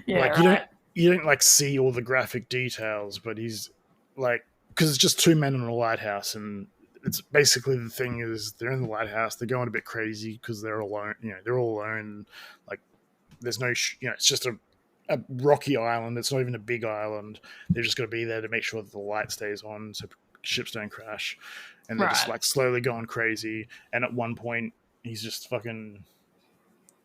B: yeah,
A: like
B: right.
A: you don't like see all the graphic details, but he's like, because it's just two men in a lighthouse, and it's basically the thing is they're in the lighthouse, they're going a bit crazy because they're alone. They're all alone. Like, there's no, it's just a rocky island. It's not even a big island. They're just going to be there to make sure that the light stays on so ships don't crash. And they're just like slowly going crazy. And at one point, he's just fucking,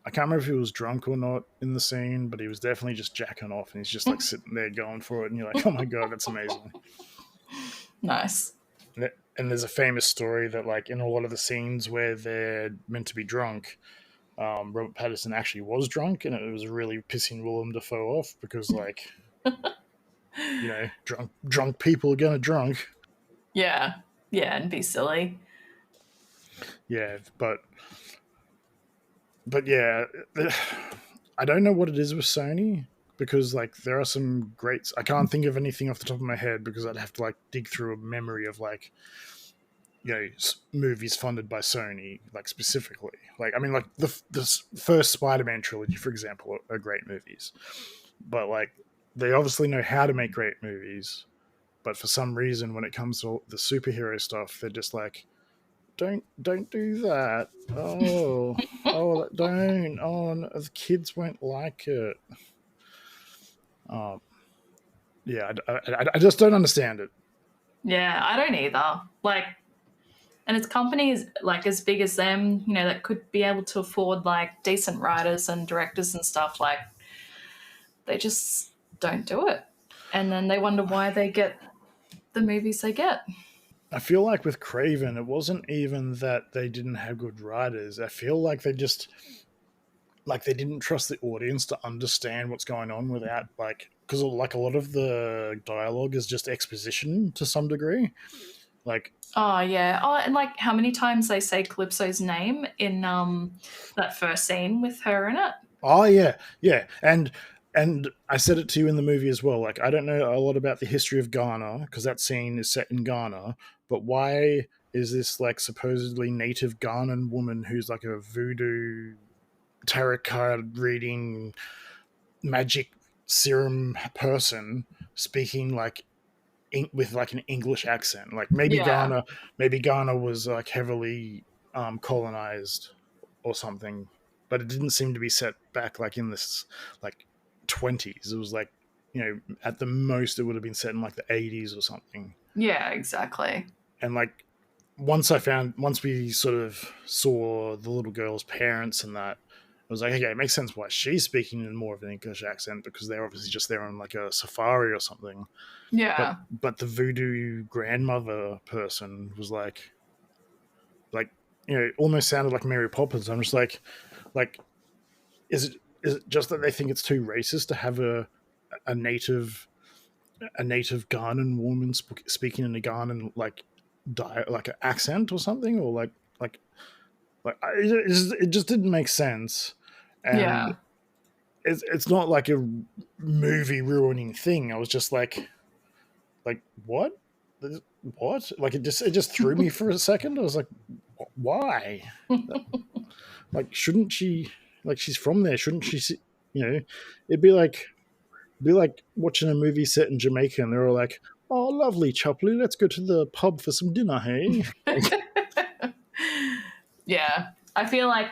A: I can't remember if he was drunk or not in the scene, but he was definitely just jacking off, and he's just like sitting there going for it. And you're like, oh my God, that's amazing.
B: Nice.
A: And there's a famous story that, like, in a lot of the scenes where they're meant to be drunk, Robert Pattinson actually was drunk, and it was really pissing Willem Dafoe off because, like, drunk people are gonna drunk.
B: Yeah, and be silly.
A: Yeah, but yeah, I don't know what it is with Sony, because, like, there are some greats. I can't think of anything off the top of my head because I'd have to, like, dig through a memory of, like, movies funded by Sony, like, specifically. Like, I mean, like, the first Spider-Man trilogy, for example, are great movies. But, like, they obviously know how to make great movies. But for some reason, when it comes to the superhero stuff, they're just like, don't do that. Oh, don't. Oh, no, the kids won't like it. Yeah, I just don't understand it.
B: Yeah, I don't either. Like, and it's companies like as big as them, that could be able to afford like decent writers and directors and stuff. Like, they just don't do it, and then they wonder why they get the movies they get.
A: I feel like with Kraven, it wasn't even that they didn't have good writers. I feel like they just, like, they didn't trust the audience to understand what's going on without, like, because, like, a lot of the dialogue is just exposition to some degree. Like,
B: oh yeah, and like how many times they say Calypso's name in that first scene with her in it.
A: Oh yeah, and I said it to you in the movie as well. Like, I don't know a lot about the history of Ghana because that scene is set in Ghana, but why is this, like, supposedly native Ghanan woman who's like a voodoo tarot card reading magic serum person speaking like with like an English accent? Like, maybe Ghana was like heavily colonized or something, but it didn't seem to be set back like in this like 20s. It was like, at the most it would have been set in like the 80s or something.
B: Yeah, exactly.
A: And like, once we sort of saw the little girl's parents and that, I was like, okay, it makes sense why she's speaking in more of an English accent, because they're obviously just there on like a safari or something.
B: Yeah.
A: But the voodoo grandmother person was like, almost sounded like Mary Poppins. I'm just like, is it just that they think it's too racist to have a native Ghanaian woman speaking in a Ghanaian like an accent or something, or like it just didn't make sense. And it's not like a movie ruining thing. I was just like what? Like, it just threw me for a second. I was like, why? Like, shouldn't she? Like, she's from there. Shouldn't she? It'd be like watching a movie set in Jamaica, and they're all like, "Oh, lovely, Chopley. Let's go to the pub for some dinner, hey?"
B: Yeah, I feel like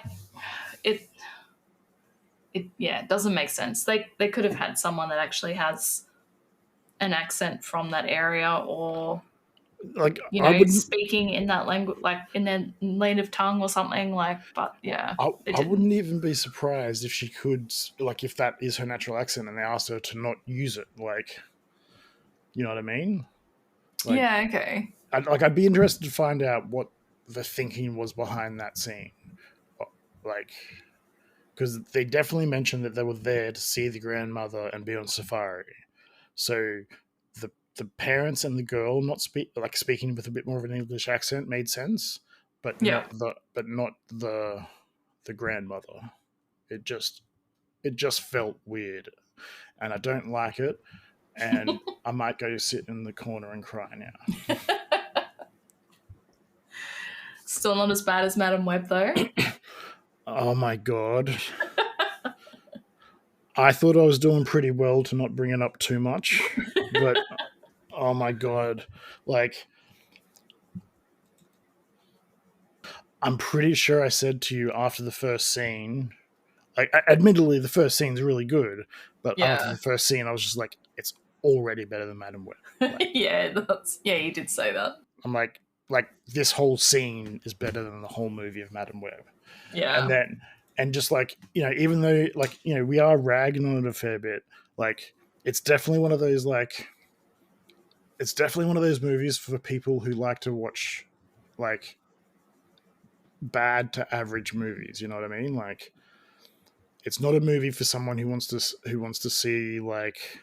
B: it doesn't make sense. They could have had someone that actually has an accent from that area, or
A: like,
B: speaking in that language, like in their native tongue or something. Like, but yeah,
A: I wouldn't even be surprised if she could, like, if that is her natural accent and they asked her to not use it. Like, you know what I mean? Like,
B: yeah, okay.
A: I'd be interested to find out what the thinking was behind that scene. Like, because they definitely mentioned that they were there to see the grandmother and be on safari. So the parents and the girl not speaking with a bit more of an English accent made sense, but not the grandmother. It just felt weird, and I don't like it. and I might go sit in the corner and cry now.
B: Still not as bad as Madam Web, though.
A: Oh my God. I thought I was doing pretty well to not bring it up too much, but oh my God. Like, I'm pretty sure I said to you after the first scene, like, admittedly, the first scene's really good, but after the first scene, I was just like, it's already better than Madam Web. Like,
B: you did say that.
A: I'm like this whole scene is better than the whole movie of Madam Web.
B: Yeah.
A: And just like, even though, like, we are ragging on it a fair bit, like, it's definitely one of those, like, it's definitely one of those movies for people who like to watch, like, bad to average movies. You know what I mean? Like, it's not a movie for someone who wants to see, like,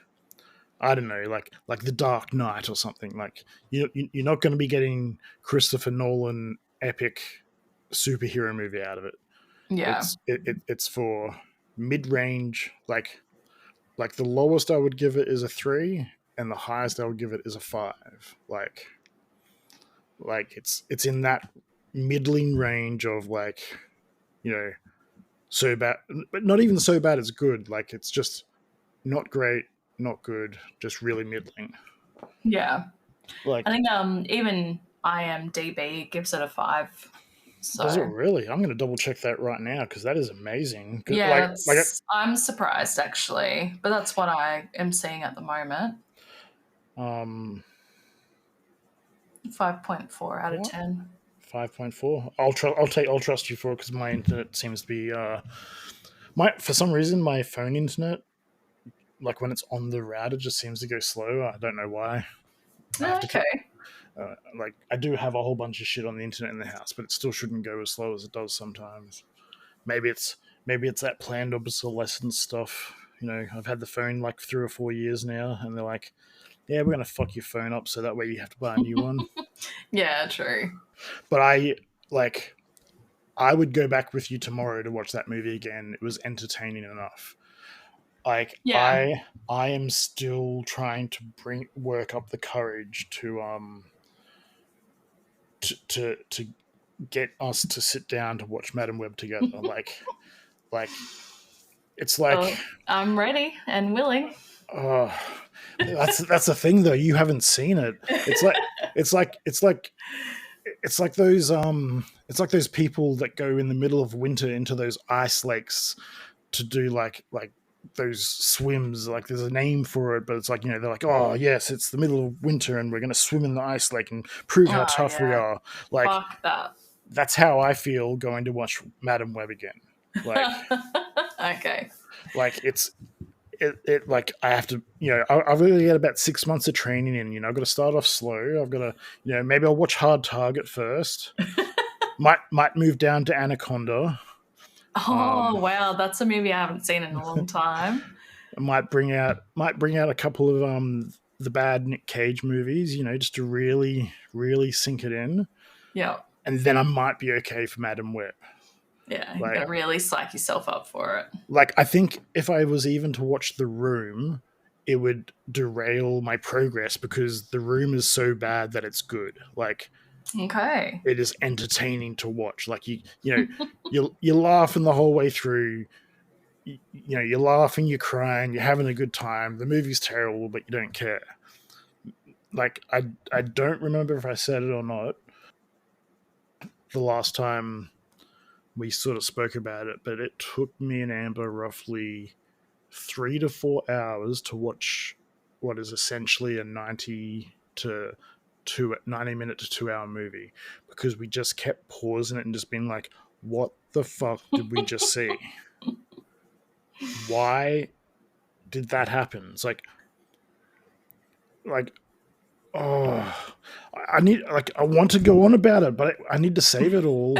A: I don't know, like The Dark Knight or something. Like, you're not going to be getting Christopher Nolan epic superhero movie out of it.
B: Yeah,
A: it's for mid-range. Like the lowest I would give it is a 3, and the highest I would give it is a 5. Like it's in that middling range of, like, so bad, but not even so bad it's good. Like, it's just not great, not good, just really middling.
B: Yeah.
A: Like,
B: I think even IMDb gives it a 5. So.
A: Does it really? I'm going to double check that right now because that is amazing.
B: Yeah, I'm surprised actually, but that's what I am seeing at the moment. 5.4 out of 10.
A: 5.4. I'll trust you for it because my internet seems to be for some reason my phone internet, like when it's on the router, just seems to go slow. I don't know why.
B: Okay.
A: Like, I do have a whole bunch of shit on the internet in the house, but it still shouldn't go as slow as it does sometimes. Maybe it's that planned obsolescence stuff. I've had the phone like 3 or 4 years now, and they're like, "Yeah, we're gonna fuck your phone up, so that way you have to buy a new one."
B: Yeah, true.
A: But I would go back with you tomorrow to watch that movie again. It was entertaining enough. Like, yeah. I am still trying to work up the courage to get us to sit down to watch Madam Web together. like it's like,
B: well, I'm ready and willing.
A: Oh, that's the thing though. You haven't seen it. It's like those people that go in the middle of winter into those ice lakes to do like those swims. Like, there's a name for it, but it's like, they're like, oh yes, it's the middle of winter and we're going to swim in the ice lake and prove how tough we are. Like,
B: fuck that.
A: That's how I feel going to watch Madam Web again. Like,
B: okay.
A: Like, it like, I have to, I've really got about 6 months of training in. I've got to start off slow. I've got to, maybe I'll watch Hard Target first. might move down to Anaconda.
B: Oh wow, that's a movie I haven't seen in a long time.
A: I might bring out a couple of the bad Nick Cage movies, just to really, really sink it in.
B: Yeah.
A: And then I might be okay for Madam Web.
B: Yeah, you gotta really psych yourself up for it.
A: Like, I think if I was even to watch The Room, it would derail my progress because The Room is so bad that it's good. Like,
B: okay,
A: it is entertaining to watch. Like, you're laughing the whole way through. You're laughing, you're crying, you're having a good time. The movie's terrible, but you don't care. Like, I don't remember if I said it or not the last time we sort of spoke about it, but it took me and Amber roughly 3 to 4 hours to watch what is essentially a 90 minute to 2 hour movie, because we just kept pausing it and just being like, what the fuck did we just see? Why did that happen? It's like, oh, I want to go on about it, but I need to save it all.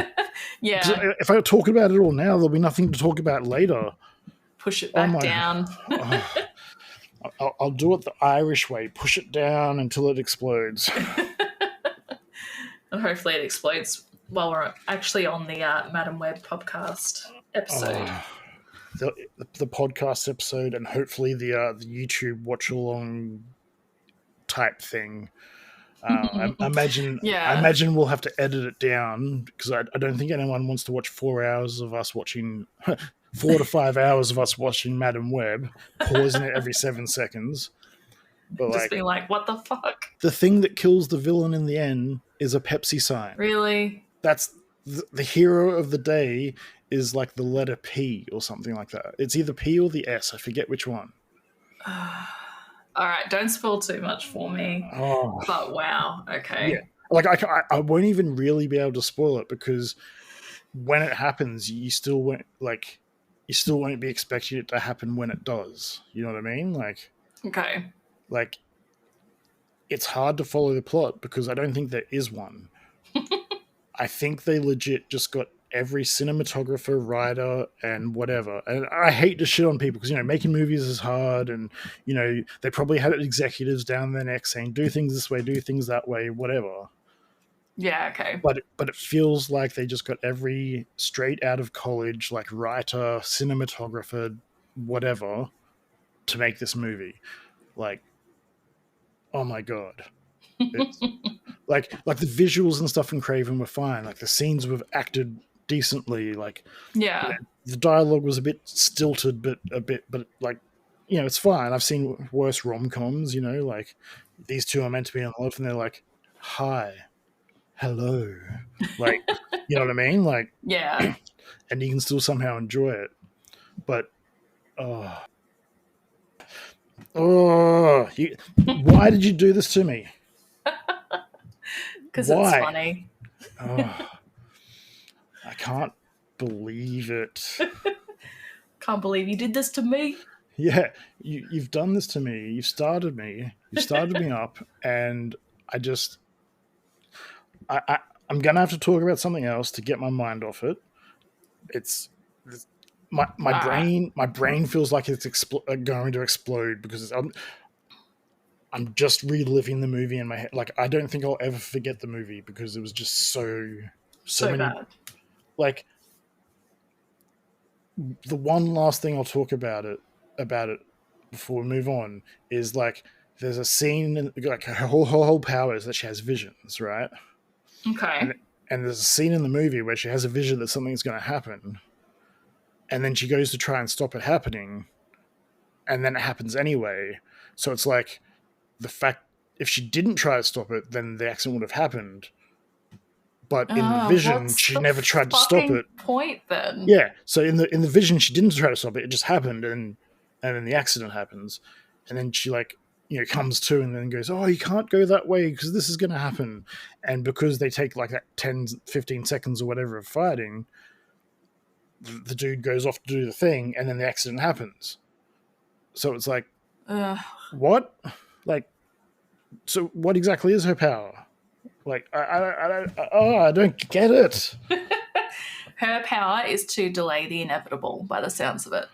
B: Yeah.
A: If I talk about it all now, there'll be nothing to talk about later.
B: Push it back down.
A: I'll do it the Irish way. Push it down until it explodes.
B: And hopefully it explodes while we're actually on the Madam Web podcast episode.
A: the podcast episode and hopefully the YouTube watch along type thing. I imagine we'll have to edit it down because I don't think anyone wants to watch 4 hours of us watching 4 to 5 hours of us watching Madam Web, pausing it every 7 seconds. But
B: just being like, what the fuck?
A: The thing that kills the villain in the end is a Pepsi sign.
B: Really?
A: That's the hero of the day is like the letter P or something like that. It's either P or the S. I forget which one.
B: All right, don't spoil too much for me.
A: Oh.
B: But wow, okay.
A: Yeah. Like I won't even really be able to spoil it because when it happens, you still won't be expecting it to happen when it does. You know what I mean? Like,
B: okay.
A: Like, it's hard to follow the plot because I don't think there is one. I think they legit just got every cinematographer, writer, and whatever. And I hate to shit on people because, making movies is hard and, they probably had executives down their neck saying, do things this way, do things that way, whatever.
B: Yeah, okay.
A: But it feels like they just got every straight out of college, like writer, cinematographer, whatever, to make this movie. Like, oh my god. It's, like the visuals and stuff in Kraven were fine. Like the scenes were acted decently. Like,
B: yeah,
A: the dialogue was a bit stilted, but like, it's fine. I've seen worse rom-coms. Like these two are meant to be in love, and they're like, "Hi, hello," like, you know what I mean? Like,
B: yeah,
A: and you can still somehow enjoy it. But, why did you do this to me?
B: Because it's funny.
A: I can't believe it.
B: Can't believe you did this to me.
A: Yeah, you've done this to me. You started me up, and I'm gonna have to talk about something else to get my mind off it. It's my brain feels like it's going to explode because I'm just reliving the movie in my head. Like, I don't think I'll ever forget the movie because it was just so many,
B: bad.
A: Like, the one last thing I'll talk about it before we move on is like there's a scene like her whole power is that she has visions, right?
B: Okay.
A: And there's a scene in the movie where she has a vision that something's going to happen, and then she goes to try and stop it happening, and then it happens anyway. So it's like the fact if she didn't try to stop it, then the accident would have happened. But in the vision, she never tried to stop it.
B: Point then.
A: Yeah. So in the vision, she didn't try to stop it. It just happened, and then the accident happens, and then she comes to and then goes, "Oh, you can't go that way because this is going to happen." And because they take like that 10, 15 seconds or whatever of fighting, the dude goes off to do the thing, and then the accident happens. So it's like, what? Like, so what exactly is her power? Like, I don't get it.
B: Her power is to delay the inevitable, by the sounds of it.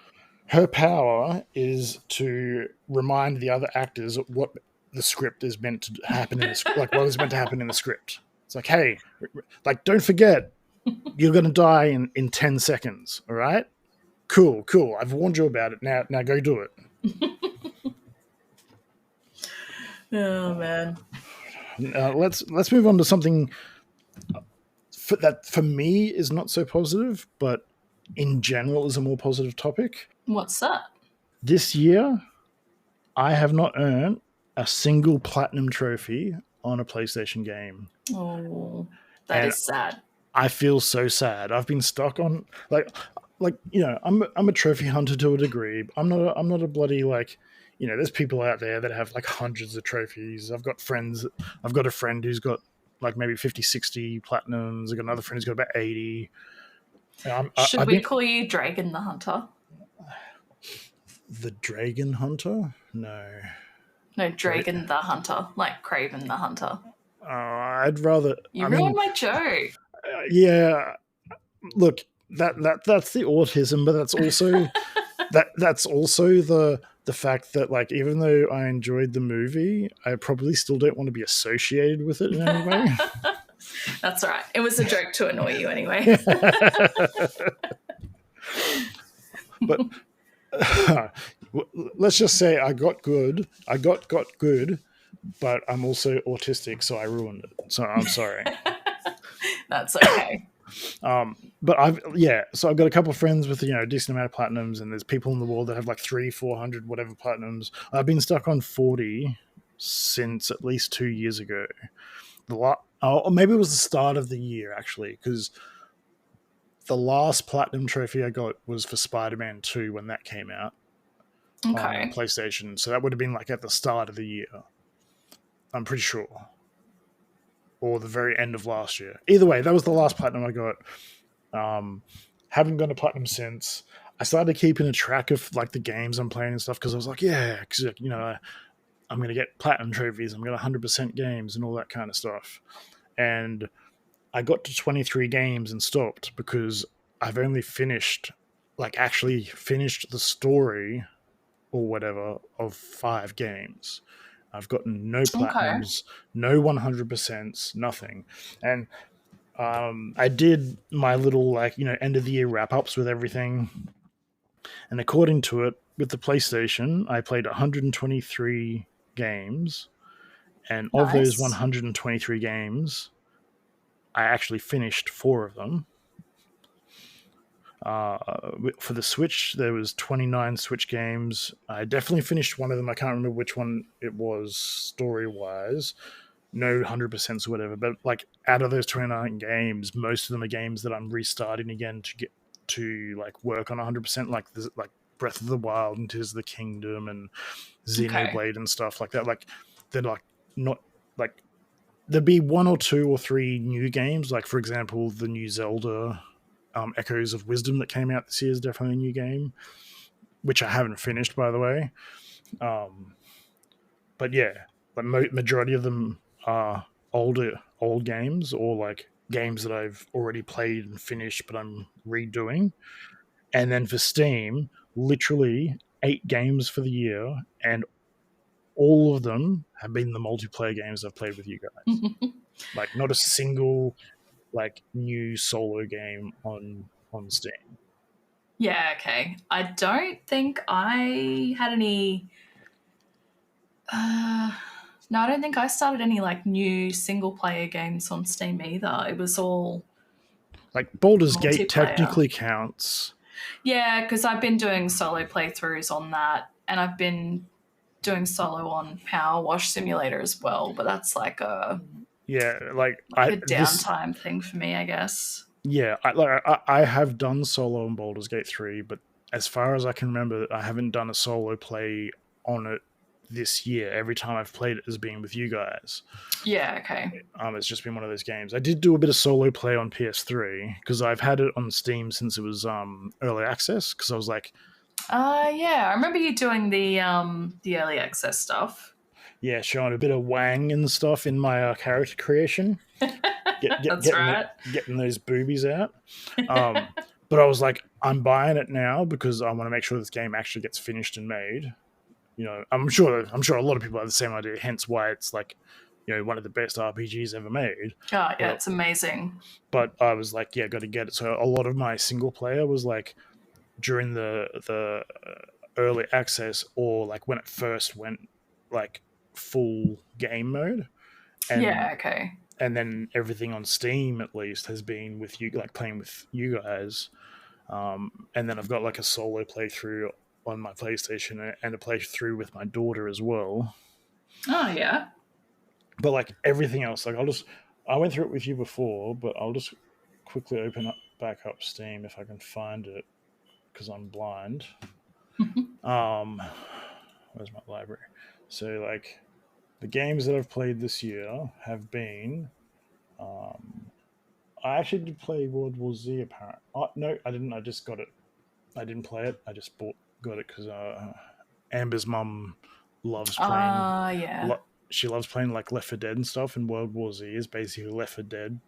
A: Her power is to remind the other actors what the script is meant to happen in the script, like what is meant to happen in the script. It's like, hey, like, don't forget, you're going to die in 10 seconds, all right? Cool. I've warned you about it. Now go do it.
B: Oh, man.
A: Let's move on to something that for me is not so positive, but in general is a more positive topic.
B: What's that?
A: This year, I have not earned a single platinum trophy on a PlayStation game.
B: Oh, that is sad.
A: I feel so sad. I've been stuck on I'm a trophy hunter to a degree. I'm not a bloody there's people out there that have like hundreds of trophies. I've got a friend who's got like maybe 50, 60 platinums. I've got another friend who's got about 80.
B: Should we call you Draegan the Hunter?
A: The Dragon Hunter? No,
B: Draegan the Hunter, like Kraven the Hunter.
A: I'd rather...
B: You ruined my joke.
A: Yeah. Look, that's the autism, but that's also... that's also the fact that, like, even though I enjoyed the movie, I probably still don't want to be associated with it in any way.
B: That's all right. It was a joke to annoy you anyway.
A: But let's just say I got good. I got good, but I'm also autistic, so I ruined it. So I'm sorry.
B: That's okay.
A: But so I've got a couple of friends with a decent amount of platinums, and there's people in the world that have like 300-400 whatever platinums. I've been stuck on 40 since at least 2 years ago. Or maybe it was the start of the year actually, because the last platinum trophy I got was for Spider-Man 2 when that came out on PlayStation. So that would have been like at the start of the year. I'm pretty sure. Or the very end of last year. Either way, that was the last platinum I got. Haven't gone to platinum since. I started keeping a track of like the games I'm playing and stuff because I was like, because I'm going to get platinum trophies. I'm going to 100% games and all that kind of stuff. And I got to 23 games and stopped because I've only actually finished the story or whatever of 5 games. I've gotten no platinums, no 100%s, nothing. And I did my little end of the year wrap ups with everything. And according to it, with the PlayStation, I played 123 games. And of those 123 games, I actually finished 4 of them. For the Switch, there was 29 Switch games. I definitely finished one of them. I can't remember which one it was story-wise. No 100% or whatever. But like out of those 29 games, most of them are games that I'm restarting again to get to like work on 100%. Like Breath of the Wild and Tears of the Kingdom and Xenoblade and stuff like that. Like they're like not like there'd be 1 or 2 or 3 new games. Like for example, the new Zelda. Echoes of Wisdom that came out this year is definitely a new game, which I haven't finished, by the way. But yeah, the majority of them are old games or like games that I've already played and finished, but I'm redoing. And then for Steam, literally 8 games for the year, and all of them have been the multiplayer games I've played with you guys. Like not a single like new solo game on Steam.
B: Yeah, okay. I don't think I had any no, I don't think I started any like new single player games on Steam either. It was all
A: like Baldur's Gate technically counts.
B: Yeah, because I've been doing solo playthroughs on that, and I've been doing solo on Power Wash Simulator as well, but that's like a downtime thing for me, I guess.
A: Yeah, I have done solo on Baldur's Gate 3, but as far as I can remember, I haven't done a solo play on it this year. Every time I've played it has been with you guys.
B: Yeah, okay.
A: It's just been one of those games. I did do a bit of solo play on PS3 because I've had it on Steam since it was early access. Because I was like,
B: yeah, I remember you doing the early access stuff.
A: Yeah, showing a bit of wang and stuff in my character creation. Getting those boobies out. But I was like, I'm buying it now because I want to make sure this game actually gets finished and made. I'm sure a lot of people have the same idea. Hence why it's like, one of the best RPGs ever made.
B: Oh yeah, it's amazing.
A: But I was like, got to get it. So a lot of my single player was like during the early access or like when it first went like full game mode. And,
B: yeah, okay.
A: And then everything on Steam at least has been with you, like playing with you guys. And then I've got like a solo playthrough on my PlayStation and a playthrough with my daughter as well.
B: Oh yeah.
A: But like everything else, like I went through it with you before, but I'll just quickly back up Steam if I can find it because I'm blind. Where's my library? So like the games that I've played this year have been I actually did play World War Z apparently. No, I didn't. I just got it. I didn't play it. I just got it because Amber's mum loves playing.
B: Yeah.
A: She loves playing like Left 4 Dead and stuff, and World War Z is basically Left 4 Dead.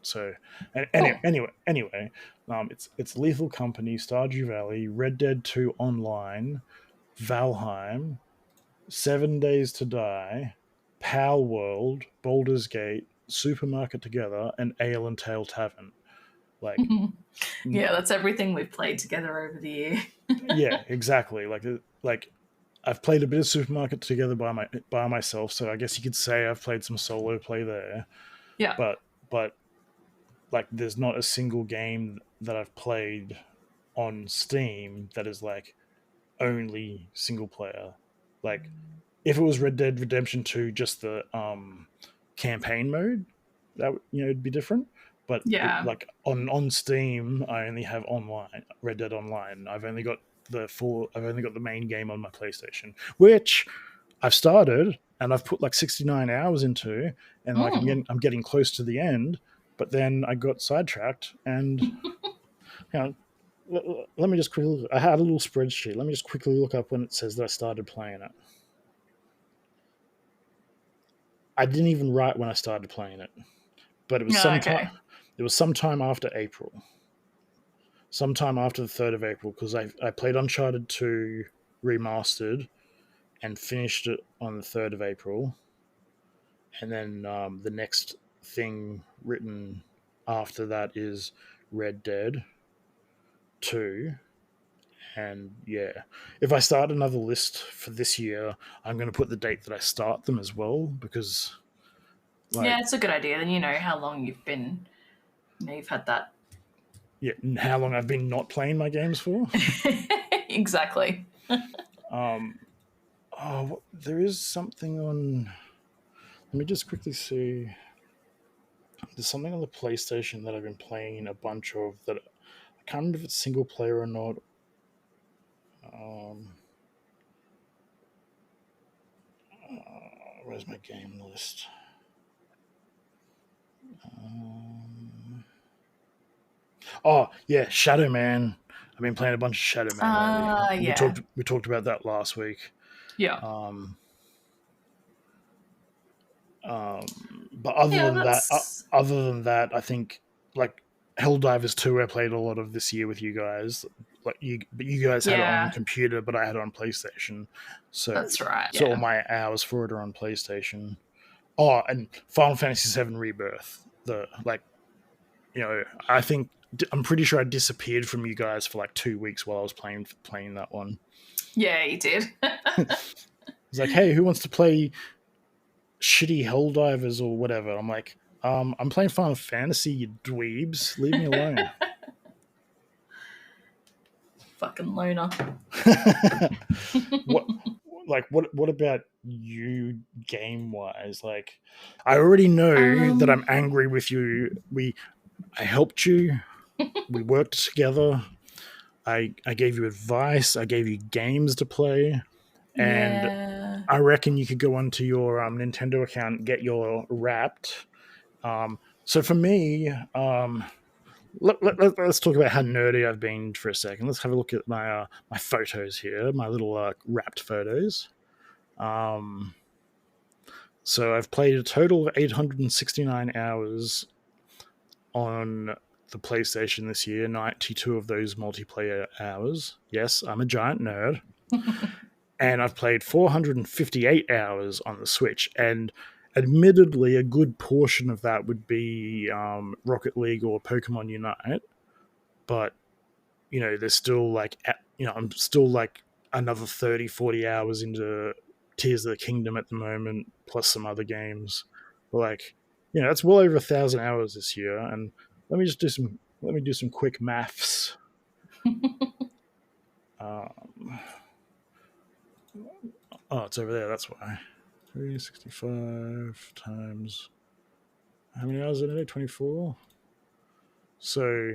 A: So, anyway, it's Lethal Company, Stardew Valley, Red Dead 2 Online, Valheim, 7 Days to Die, Pal World, Baldur's Gate, Supermarket Together, and Ale and Tail Tavern. Like,
B: yeah, that's everything we've played together over the year.
A: yeah, exactly. Like I've played a bit of Supermarket together by myself, so I guess you could say I've played some solo play there.
B: Yeah.
A: But like there's not a single game that I've played on Steam that is like only single player. Like if it was Red Dead Redemption 2 just the campaign mode, that it'd be different. But
B: yeah,
A: like on Steam, I only have online Red Dead Online. I've only got the main game on my PlayStation, which I've started and I've put like 69 hours into, and like I'm getting close to the end. But then I got sidetracked, and let me just quickly look. I had a little spreadsheet. Let me just quickly look up when it says that I started playing it. I didn't even write when I started playing it, but it was sometime. It was sometime after April. Sometime after the 3rd of April, because I played Uncharted 2 Remastered and finished it on the 3rd of April. And then the next thing written after that is Red Dead 2. And yeah, if I start another list for this year, I'm going to put the date that I start them as well, because
B: yeah, it's a good idea. Then you know how long you've had that.
A: Yeah, and how long I've been not playing my games for.
B: Exactly.
A: There is something on. Let me just quickly see. There's something on the PlayStation that I've been playing a bunch of that I can't remember if it's single player or not. Where's my game list? Oh yeah, Shadow Man. I've been playing a bunch of Shadow Man lately.
B: Yeah.
A: We talked about that last week.
B: Yeah.
A: But other than that, I think like Helldivers 2 I played a lot of this year with you guys. But you guys had it on computer, but I had it on PlayStation. So
B: that's right.
A: So all my hours for it are on PlayStation. Oh, and Final Fantasy VII Rebirth. I think I'm pretty sure I disappeared from you guys for like 2 weeks while I was playing that one.
B: Yeah, you did.
A: It's like, hey, who wants to play shitty Helldivers or whatever? I'm like, I'm playing Final Fantasy, you dweebs. Leave me alone.
B: Fucking loner.
A: What about you game wise? Like, I already know that I'm angry with you. I helped you. We worked together. I gave you advice. I gave you games to play. And I reckon you could go onto your Nintendo account and get your Wrapped. So for me, let's talk about how nerdy I've been for a second. Let's have a look at my my photos here, my little Wrapped photos. So I've played a total of 869 hours on the PlayStation this year, 92 of those multiplayer hours. Yes, I'm a giant nerd. And I've played 458 hours on the Switch, and admittedly a good portion of that would be Rocket League or Pokemon Unite, but there's still like I'm still like another 30-40 hours into Tears of the Kingdom at the moment, plus some other games. But like that's well over 1,000 hours this year. And let me do some quick maths. It's over there, that's why. 365 times how many hours in a day? 24. So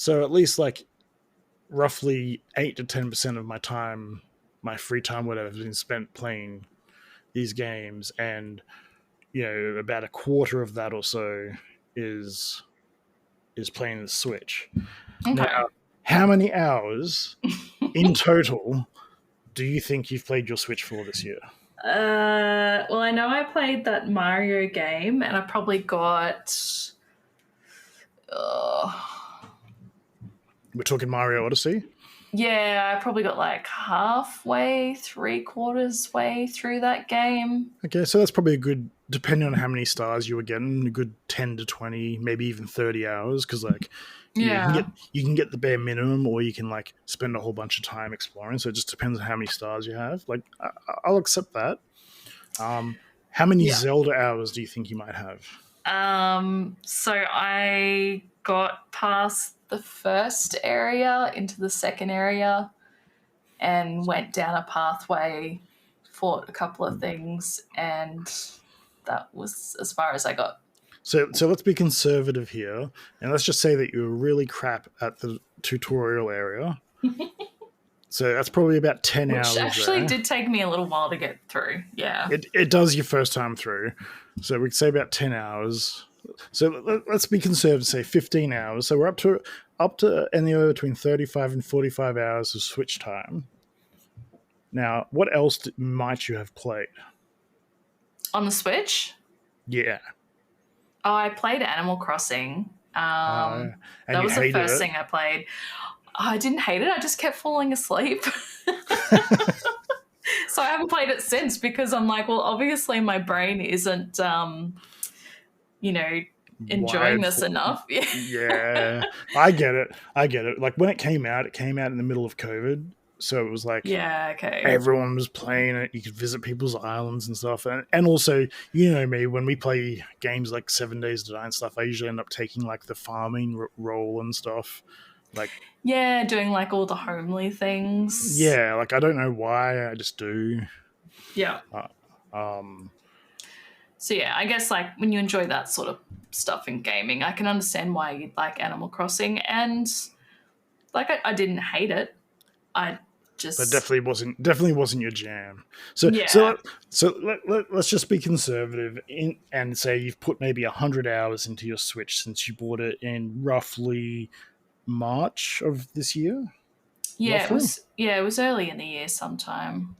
A: at least like roughly 8 to 10% of my time, my free time, whatever, has been spent playing these games, and about a quarter of that or so is playing the Switch. Okay. Now, how many hours in total do you think you've played your Switch for this year?
B: Well, I know I played that Mario game, and I probably got
A: We're talking Mario Odyssey?
B: Yeah, I probably got like halfway, 3/4 way through that game.
A: Okay, so that's probably a good, depending on how many stars you were getting, a good 10 to 20, maybe even 30 hours, because like you can get the bare minimum, or you can like spend a whole bunch of time exploring. So it just depends on how many stars you have. Like I'll accept that. How many Zelda hours do you think you might have?
B: So I got past the first area into the second area and went down a pathway, fought a couple of things, and that was as far as I got.
A: So let's be conservative here, and let's just say that you were really crap at the tutorial area. So that's probably about 10 hours.
B: Which actually did take me a little while to get through. Yeah.
A: It does your first time through. So we'd say about 10 hours. So let's be conservative, say 15 hours. So we're up to anywhere between 35 and 45 hours of Switch time. Now, what else might you have played?
B: On the Switch?
A: Yeah.
B: Oh, I played Animal Crossing. That was the first thing I played. I didn't hate it. I just kept falling asleep. So I haven't played it since, because I'm like, well, obviously my brain isn't, enjoying this enough.
A: Yeah, I get it. Like when it came out in the middle of COVID. So it was like, everyone was playing it. You could visit people's islands and stuff. And also, you know me, when we play games like 7 Days to Die and stuff, I usually end up taking like the farming role and stuff. Like,
B: yeah, doing like all the homely things.
A: Yeah, like I don't know why, I just do.
B: Yeah. So yeah, I guess like when you enjoy that sort of stuff in gaming, I can understand why you'd like Animal Crossing, and like I didn't hate it. But
A: definitely wasn't your jam. So let's just be conservative and say you've put maybe 100 hours into your Switch since you bought it in roughly March of this year.
B: Yeah, roughly? It was early in the year sometime.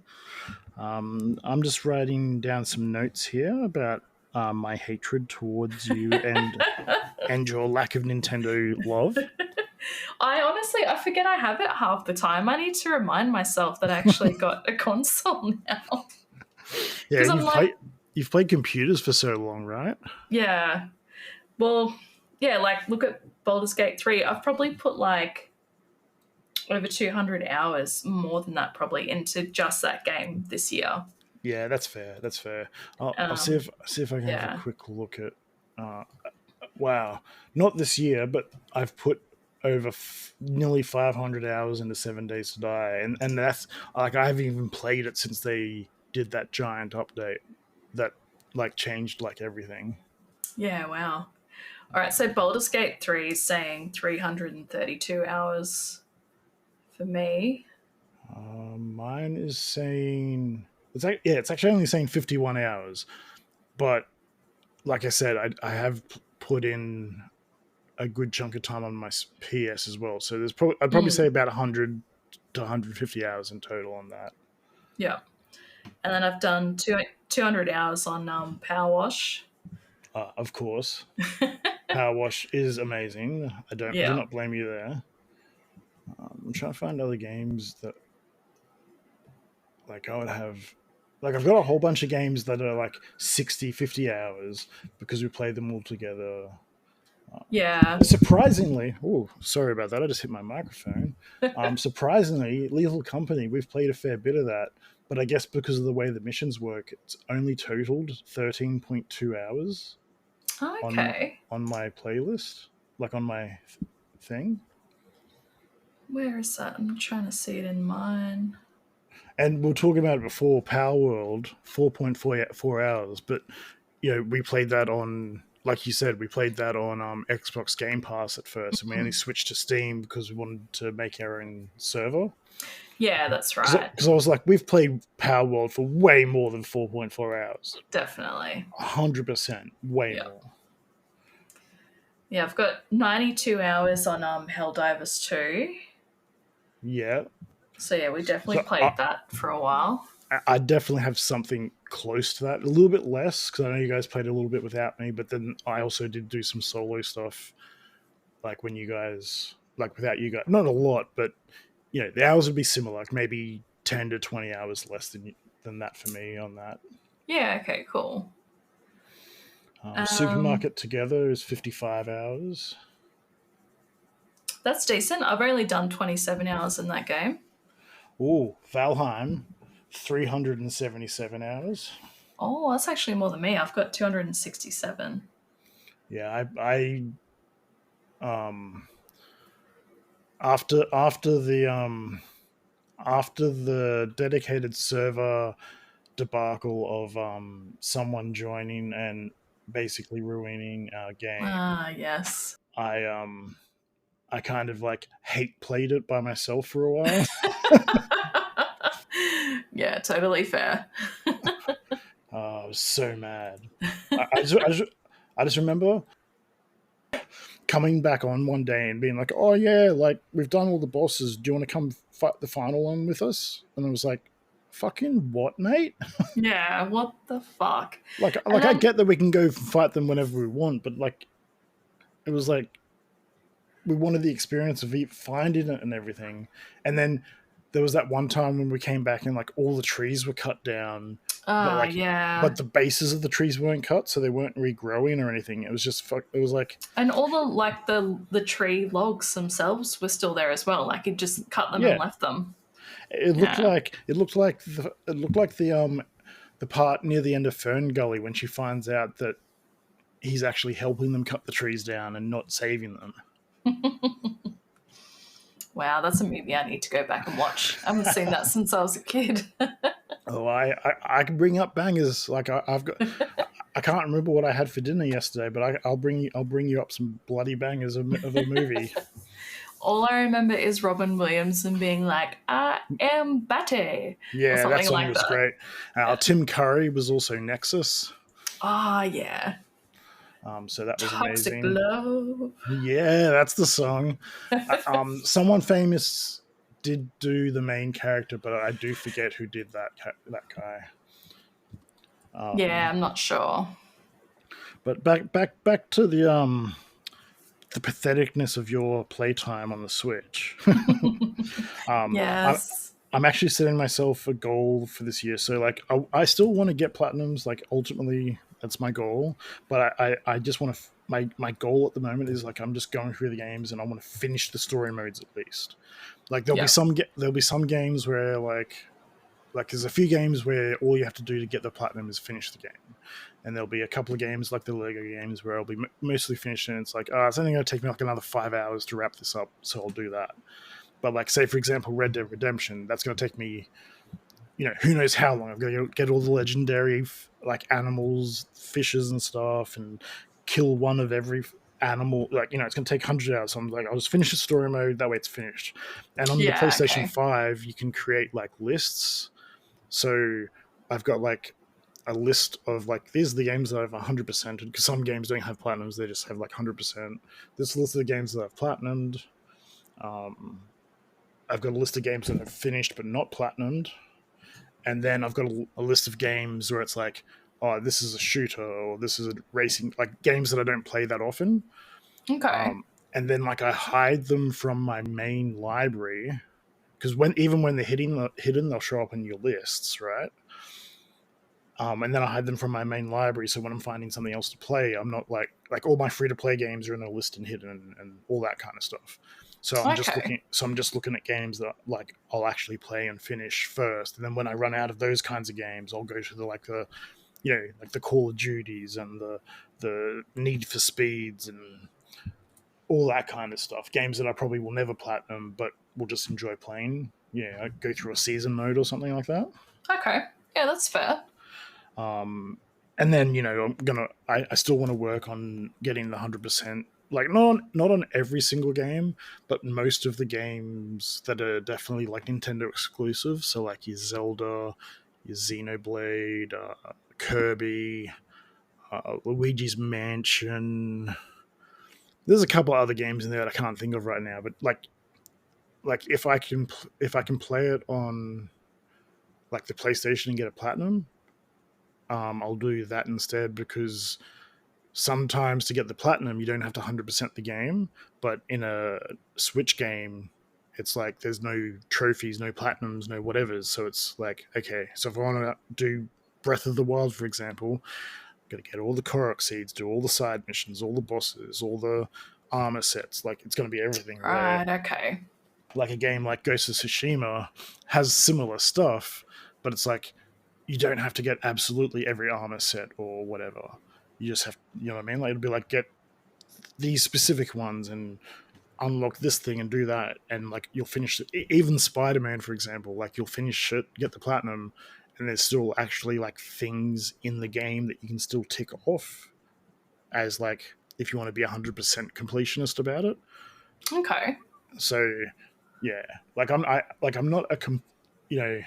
A: I'm just writing down some notes here about my hatred towards you and your lack of Nintendo love.
B: I forget I have it half the time. I need to remind myself that I actually got a console now.
A: Yeah, you've played computers for so long, right?
B: Yeah. Well, yeah, like look at Baldur's Gate 3. I've probably put like over 200 hours, more than that probably, into just that game this year.
A: Yeah, that's fair. I'll see if I can have a quick look at. Wow, not this year, but I've put over nearly 500 hours into 7 Days to Die, and that's like I haven't even played it since they did that giant update that like changed like everything.
B: Yeah, wow. All right, so Baldur's Gate 3 is saying 332 hours for me.
A: Mine is saying it's actually only saying 51 hours, but like I said, I have put in a good chunk of time on my PS as well. So I'd probably say about 100 to 150 hours in total on that.
B: Yeah. And then I've done 200 hours on Power Wash.
A: Of course. Power Wash is amazing. I do not blame you there. I'm trying to find other games that like I would have. Like I've got a whole bunch of games that are like 60, 50 hours because we played them all together.
B: Yeah.
A: Surprisingly, sorry about that. I just hit my microphone. Surprisingly, Lethal Company, we've played a fair bit of that, but I guess because of the way the missions work, it's only totaled 13.2 hours.
B: Okay.
A: On my playlist, like on my thing.
B: Where is that? I'm trying to see it in mine.
A: And we were talking about it before, Power World, 4.4 hours, but you know, we played that on, like you said, we played that on Xbox Game Pass at first, and we only switched to Steam because we wanted to make our own server.
B: Yeah, that's right.
A: Because I was like, we've played Power World for way more than 4.4 hours.
B: Definitely.
A: 100%, way more.
B: Yeah, I've got 92 hours on Helldivers 2.
A: Yeah.
B: So yeah, we definitely played that for a while.
A: I definitely have something close to that, a little bit less, because I know you guys played a little bit without me, but then I also did do some solo stuff, like when you guys like without you guys. Not a lot, but the hours would be similar, like maybe 10 to 20 hours less than that for me on that.
B: Yeah, okay, cool.
A: Supermarket together is 55 hours.
B: That's decent. I've only done 27 hours in that game.
A: Oh, Valheim, 377 hours.
B: Oh, that's actually more than me. I've got 267.
A: Yeah, I after the dedicated server debacle of someone joining and basically ruining our game.
B: Yes.
A: I kind of like hate played it by myself for a while.
B: Yeah, totally fair.
A: I was so mad. I just remember coming back on one day and being like, "Oh yeah, like we've done all the bosses. Do you want to come fight the final one with us?" And I was like, "Fucking what, mate?"
B: Yeah, what the fuck?
A: Like I get that we can go fight them whenever we want, but like it was like we wanted the experience of finding it and everything. And then there was that one time when we came back and like all the trees were cut down. But the bases of the trees weren't cut, so they weren't regrowing or anything. It was just it was like,
B: and all the tree logs themselves were still there as well. Like it just cut them and left them.
A: It looked like the part near the end of Fern Gully when she finds out that he's actually helping them cut the trees down and not saving them.
B: Wow, that's a movie I need to go back and watch. I haven't seen that since I was a kid.
A: Oh, I can bring up bangers. Like I've got, I can't remember what I had for dinner yesterday, but I'll bring you up some bloody bangers of a movie.
B: All I remember is Robin Williams and being like, "I am Batty."
A: Yeah, that song was great. Tim Curry was also Nexus.
B: Yeah.
A: So that was
B: Toxic
A: amazing.
B: Love.
A: Yeah, that's the song. Someone famous did do the main character, but I do forget who did that guy.
B: Yeah, I'm not sure.
A: But back to the patheticness of your playtime on the Switch.
B: Yes.
A: I'm actually setting myself a goal for this year. So like I still want to get platinums. Like ultimately that's my goal. But I just want to my goal at the moment is like I'm just going through the games and I want to finish the story modes at least. Like there'll be some games where like there's a few games where all you have to do to get the platinum is finish the game. And there'll be a couple of games like the Lego games where I'll be mostly finished and it's like, it's only going to take me like another 5 hours to wrap this up. So I'll do that. But like, say for example, Red Dead Redemption, that's going to take me, who knows how long. I've got to get all the legendary like animals, fishes and stuff and kill one of every animal. Like, it's going to take 100 hours. So I'm like, I'll just finish the story mode. That way it's finished. And on the PlayStation 5, you can create like lists. So I've got like a list of like, these are the games that I've 100%ed because some games don't have platinums. They just have like 100%. This list of the games that I've platinumed. I've got a list of games that I've finished but not platinumed. And then I've got a list of games where it's like, oh, this is a shooter or this is a racing, like games that I don't play that often.
B: Okay.
A: And then like I hide them from my main library because even when they're hidden, they'll show up in your lists, right? And then I hide them from my main library, so when I'm finding something else to play, I'm not like all my free-to-play games are in a list and hidden and all that kind of stuff. So I'm just looking at games that like I'll actually play and finish first, and then when I run out of those kinds of games, I'll go to the Call of Duties and the Need for Speeds and all that kind of stuff. Games that I probably will never platinum, but will just enjoy playing. Yeah, I go through a season mode or something like that.
B: Okay, yeah, that's fair.
A: And then I still want to work on getting the 100%. Like not on every single game, but most of the games that are definitely like Nintendo exclusive. So like your Zelda, your Xenoblade, Kirby, Luigi's Mansion. There's a couple other games in there that I can't think of right now, but like if I can play it on like the PlayStation and get a platinum, I'll do that instead because sometimes to get the platinum, you don't have to 100% the game, but in a Switch game, it's like there's no trophies, no platinums, no whatevers. So it's like, okay, so if I want to do Breath of the Wild, for example, got to get all the Korok seeds, do all the side missions, all the bosses, all the armor sets. Like, it's going to be everything.
B: Right, okay.
A: Like a game like Ghost of Tsushima has similar stuff, but it's like you don't have to get absolutely every armor set or whatever. You just have, you know what I mean? Like, it'd be like, get these specific ones and unlock this thing and do that, and like you'll finish it. Even Spider-Man, for example, like you'll finish it, get the platinum, and there's still actually like things in the game that you can still tick off as like if you want to be 100% completionist about it.
B: Okay.
A: So yeah, like I'm not you know,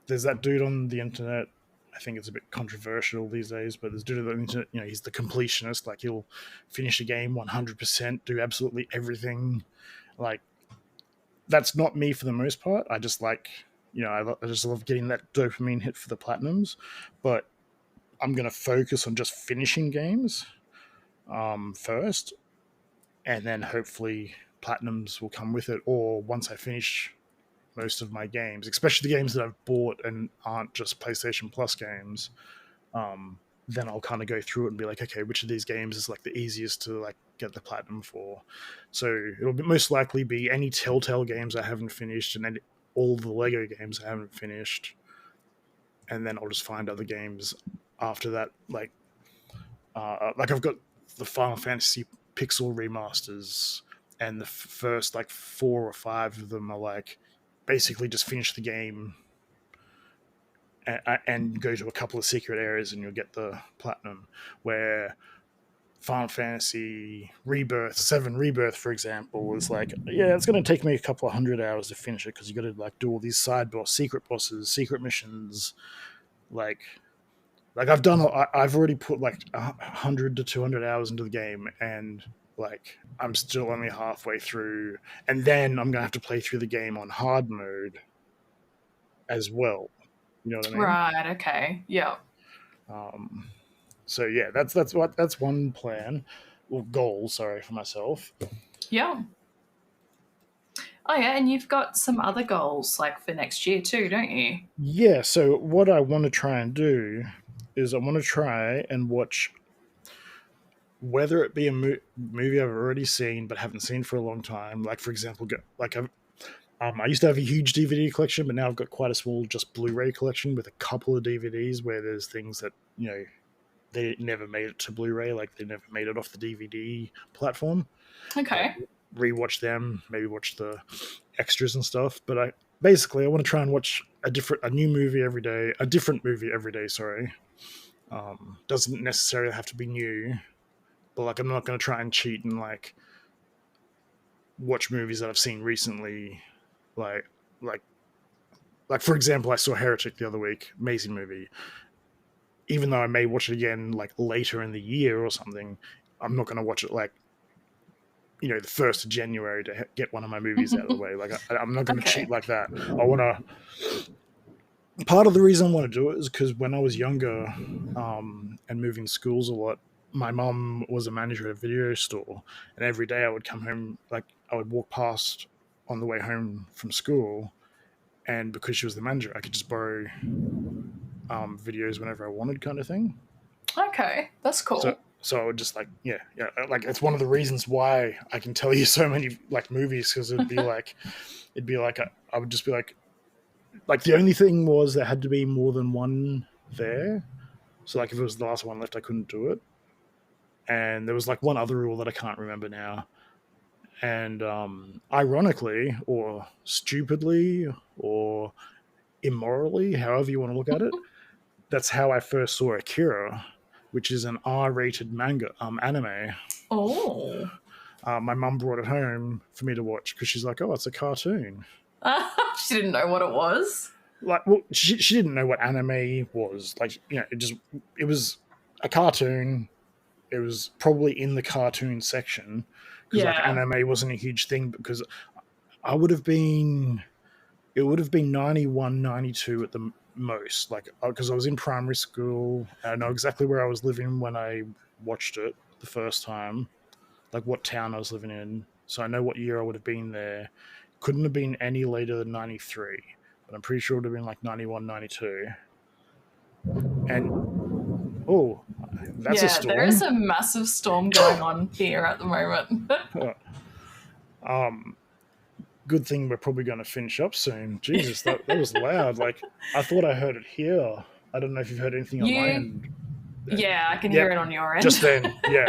A: there's that dude on the internet. I think it's a bit controversial these days, but there's dude on the internet, you know, he's the completionist. Like, he'll finish a game 100%, do absolutely everything. Like, that's not me for the most part. I just like, you know, I just love getting that dopamine hit for the platinums. But I'm going to focus on just finishing games first, and then hopefully platinums will come with it. Or once I finish most of my games, especially the games that I've bought and aren't just PlayStation Plus games, then I'll kind of go through it and be like, okay, which of these games is like the easiest to like get the platinum for? So it'll most likely be any Telltale games I haven't finished, and then all the Lego games I haven't finished, and then I'll just find other games after that. Like I've got the Final Fantasy Pixel remasters, and the first like 4 or 5 of them are like basically just finish the game and go to a couple of secret areas and you'll get the platinum. Where Final Fantasy Rebirth, 7 Rebirth, for example, was like, yeah, it's going to take me a couple of 100 hours to finish it because you got to like do all these side secret bosses, secret missions. Like I've already put like 100 to 200 hours into the game, and like I'm still only halfway through, and then I'm gonna have to play through the game on hard mode as well. You know what I mean?
B: Right. Okay. Yeah.
A: So yeah, that's one plan or goal. Sorry, for myself.
B: Yeah. Oh yeah, and you've got some other goals like for next year too, don't you?
A: Yeah. So what I want to try and do is I want to try and watch, whether it be a movie I've already seen but haven't seen for a long time. Like, for example, I used to have a huge DVD collection, but now I've got quite a small just Blu-ray collection with a couple of DVDs where there's things that, you know, they never made it to Blu-ray, like they never made it off the DVD platform.
B: Okay.
A: Rewatch them, maybe watch the extras and stuff. But I want to try and watch a different movie every day. Sorry. Doesn't necessarily have to be new, but like I'm not going to try and cheat and like watch movies that I've seen recently. Like for example, I saw Heretic the other week. Amazing movie. Even though I may watch it again like later in the year or something, I'm not going to watch it like, you know, the 1st of January to get one of my movies out of the way. Like I'm not going to cheat like that. I want to. Part of the reason I want to do it is because when I was younger, and moving schools a lot, my mum was a manager at a video store, and every day I would come home, like I would walk past on the way home from school, and because she was the manager, I could just borrow videos whenever I wanted, kind of thing.
B: Okay, that's cool.
A: So I would just like, yeah, like it's one of the reasons why I can tell you so many like movies, because I would just be like the only thing was there had to be more than one there. So like if it was the last one left, I couldn't do it. And there was like one other rule that I can't remember now. And ironically, or stupidly, or immorally, however you want to look at it, that's how I first saw Akira, which is an R-rated manga anime.
B: Oh.
A: My mum brought it home for me to watch because she's like, "Oh, it's a cartoon."
B: She didn't know what it was.
A: Like, well, she didn't know what anime was. Like, you know, it was a cartoon. It was probably in the cartoon section because like anime wasn't a huge thing, because it would have been 91, 92 at the most, like because I was in primary school. I know exactly where I was living when I watched it the first time, like what town I was living in. So I know what year I would have been there. Couldn't have been any later than 93, but I'm pretty sure it would have been like 91, 92. And oh, that's a storm.
B: There is a massive storm going on here at the moment.
A: Good thing we're probably going to finish up soon. Jesus, that was loud. Like, I thought I heard it here. I don't know if you've heard anything on my end.
B: Yeah, I can hear it on your end.
A: Just then, yeah.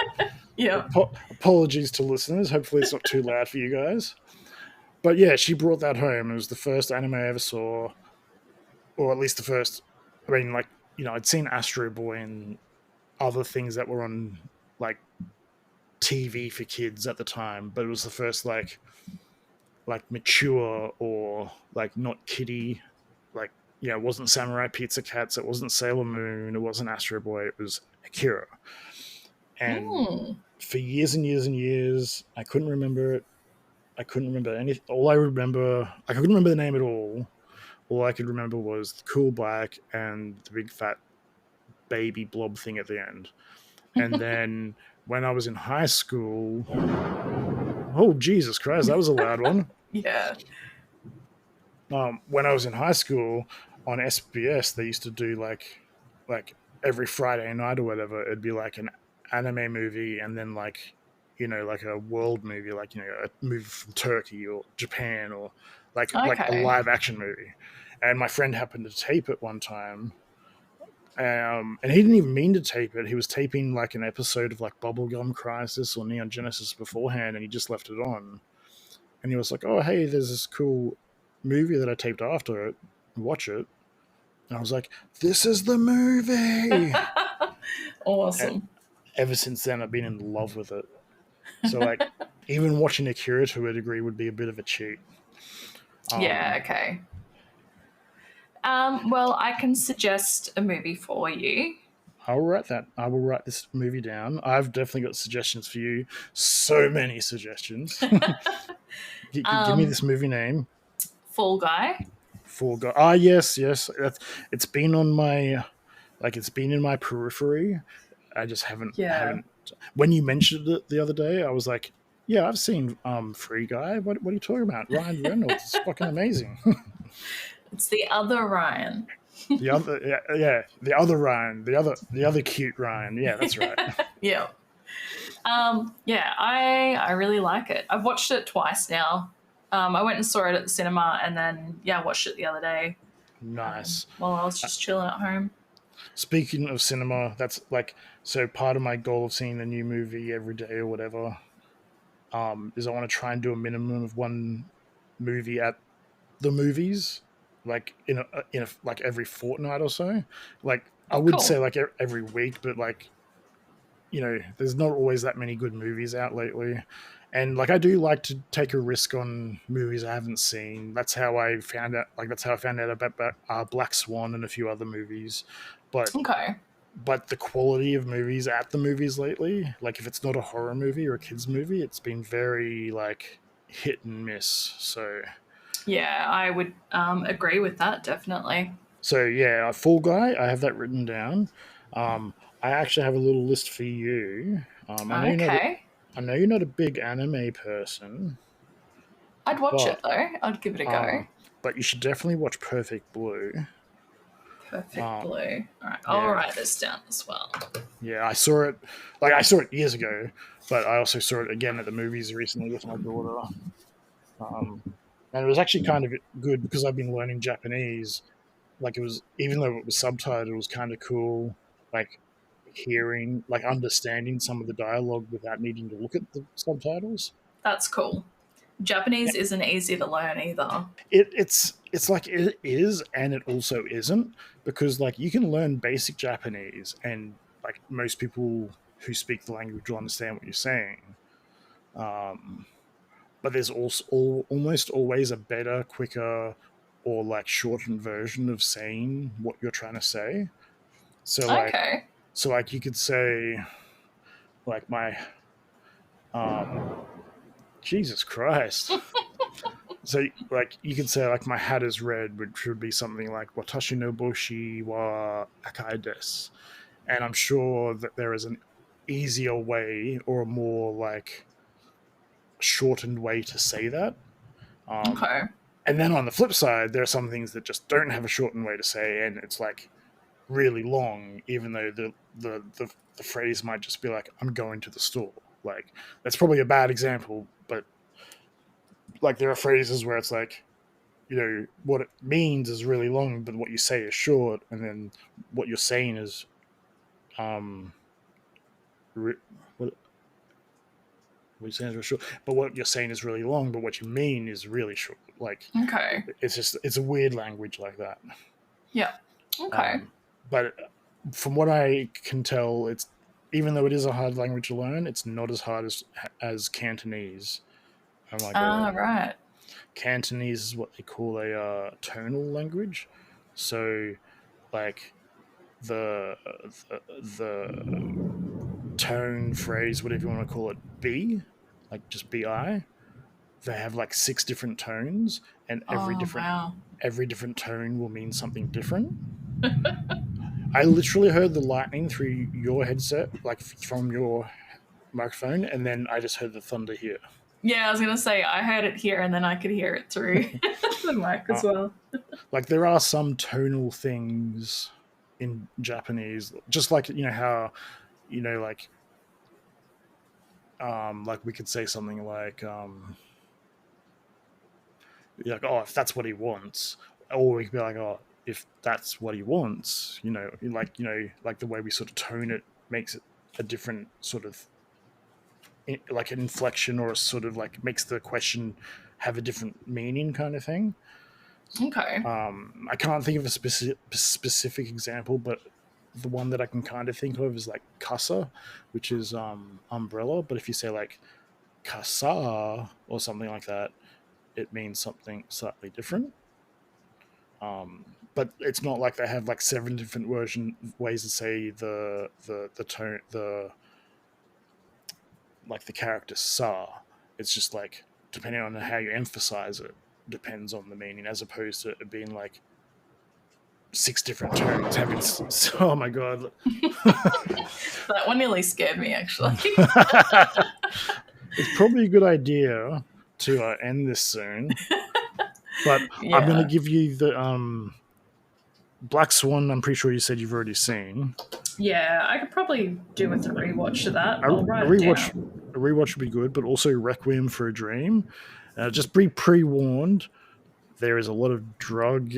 B: Yeah.
A: Apologies to listeners. Hopefully it's not too loud for you guys. But yeah, she brought that home. It was the first anime I ever saw, or at least the first. I mean, like, you know, I'd seen Astro Boy and other things that were on like TV for kids at the time, but it was the first like mature or like not kiddie, like, yeah, it wasn't Samurai Pizza Cats, it wasn't Sailor Moon, it wasn't Astro Boy, it was Akira. And for years and years and years, I couldn't remember it. I couldn't remember anything. I couldn't remember the name at all. All I could remember was the cool black and the big fat baby blob thing at the end. And then when I was in high school, oh Jesus Christ, that was a loud one.
B: Yeah.
A: When I was in high school on SBS, they used to do like every Friday night or whatever, it'd be like an anime movie and then like, you know, like a world movie, like, you know, a movie from Turkey or Japan or like a live action movie. And my friend happened to tape it one time. And he didn't even mean to tape it. He was taping like an episode of like Bubblegum Crisis or Neon Genesis beforehand, and he just left it on. And he was like, "Oh, hey, there's this cool movie that I taped after it. Watch it." And I was like, "This is the movie!"
B: Awesome.
A: And ever since then, I've been in love with it. So, like, even watching Akira to a degree would be a bit of a cheat.
B: Yeah, okay. Well, I can suggest a movie for you.
A: I will write this movie down. I've definitely got suggestions for you. So many suggestions. Give me this movie name.
B: Fall Guy.
A: Fall Guy. Ah, yes. It's been on my, it's been in my periphery. I just haven't. When you mentioned it the other day, I was like, yeah, I've seen Free Guy. What are you talking about? Ryan Reynolds. It's fucking amazing.
B: It's the other Ryan.
A: The other Ryan, the other cute Ryan. Yeah, that's right.
B: Yeah. I really like it. I've watched it twice now. I went and saw it at the cinema, and then watched it the other day.
A: Nice.
B: While I was just chilling at home.
A: Speaking of cinema, that's so part of my goal of seeing a new movie every day or whatever, is I want to try and do a minimum of one movie at the movies. Like in a like every fortnight or so. Like I would say like every week, but like, you know, there's not always that many good movies out lately. And like I do like to take a risk on movies I haven't seen. That's how I found out about Black Swan and a few other movies. But the quality of movies at the movies lately, like if it's not a horror movie or a kids movie, it's been very like hit and miss. So
B: yeah, I would agree with that, definitely.
A: So, yeah, Fall Guy, I have that written down. I actually have a little list for you. I know you're not a big anime person.
B: I'd watch it, though. I'd give it a go.
A: But you should definitely watch Perfect Blue.
B: Perfect Blue. All right, I'll write this down as well.
A: Yeah, I saw it years ago, but I also saw it again at the movies recently with my daughter. And it was actually kind of good because I've been learning Japanese. Like it was, even though it was subtitled, it was kind of cool. Like hearing, like understanding some of the dialogue without needing to look at the subtitles.
B: That's cool. Japanese isn't easy to learn either.
A: It's like it is, and it also isn't, because like you can learn basic Japanese, and like most people who speak the language will understand what you're saying. But there's also almost always a better, quicker, or like shortened version of saying what you're trying to say. So like you could say, like my, Jesus Christ. So like you could say like my hat is red, which would be something like Watashi no boshi wa akai desu. And I'm sure that there is an easier way or a more like shortened way to say that.
B: Okay.
A: And then on the flip side, there are some things that just don't have a shortened way to say, and it's like really long, even though the phrase might just be like, I'm going to the store. Like, that's probably a bad example, but like there are phrases where it's like, you know, what it means is really long, but what you say is short, and then what you're saying is what you're saying is really short, but what you're saying is really long, but what you mean is really short. Like,
B: okay,
A: it's a weird language like that.
B: Yeah. Okay.
A: But from what I can tell, it's, even though it is a hard language to learn, it's not as hard as Cantonese. I'm like,
B: right.
A: Cantonese is what they call a tonal language. So, like the tone, phrase, whatever you want to call it, B, like just BI. They have like 6 different tones, and every different tone will mean something different. I literally heard the lightning through your headset, like from your microphone, and then I just heard the thunder here.
B: Yeah, I was gonna say I heard it here, and then I could hear it through the mic as well.
A: Like there are some tonal things in Japanese, just like, you know how, you know, like we could say something like oh, if that's what he wants, or we could be like, oh, if that's what he wants, you know, like the way we sort of tone it makes it a different sort of like an inflection, or a sort of like makes the question have a different meaning, kind of thing.
B: Okay.
A: I can't think of a specific example, but the one that I can kind of think of is like kasa, which is umbrella. But if you say like kasa or something like that, it means something slightly different. But it's not like they have like 7 different ways to say the tone, like the character sa. It's just like, depending on how you emphasize it, depends on the meaning, as opposed to it being like 6 different tones having. Oh my god,
B: that one nearly scared me, actually.
A: It's probably a good idea to end this soon. But yeah. I'm going to give you the Black Swan. I'm pretty sure you said you've already seen.
B: Yeah, I could probably do with a rewatch of that.
A: A rewatch would be good, but also Requiem for a Dream. Just be pre-warned. There is a lot of drug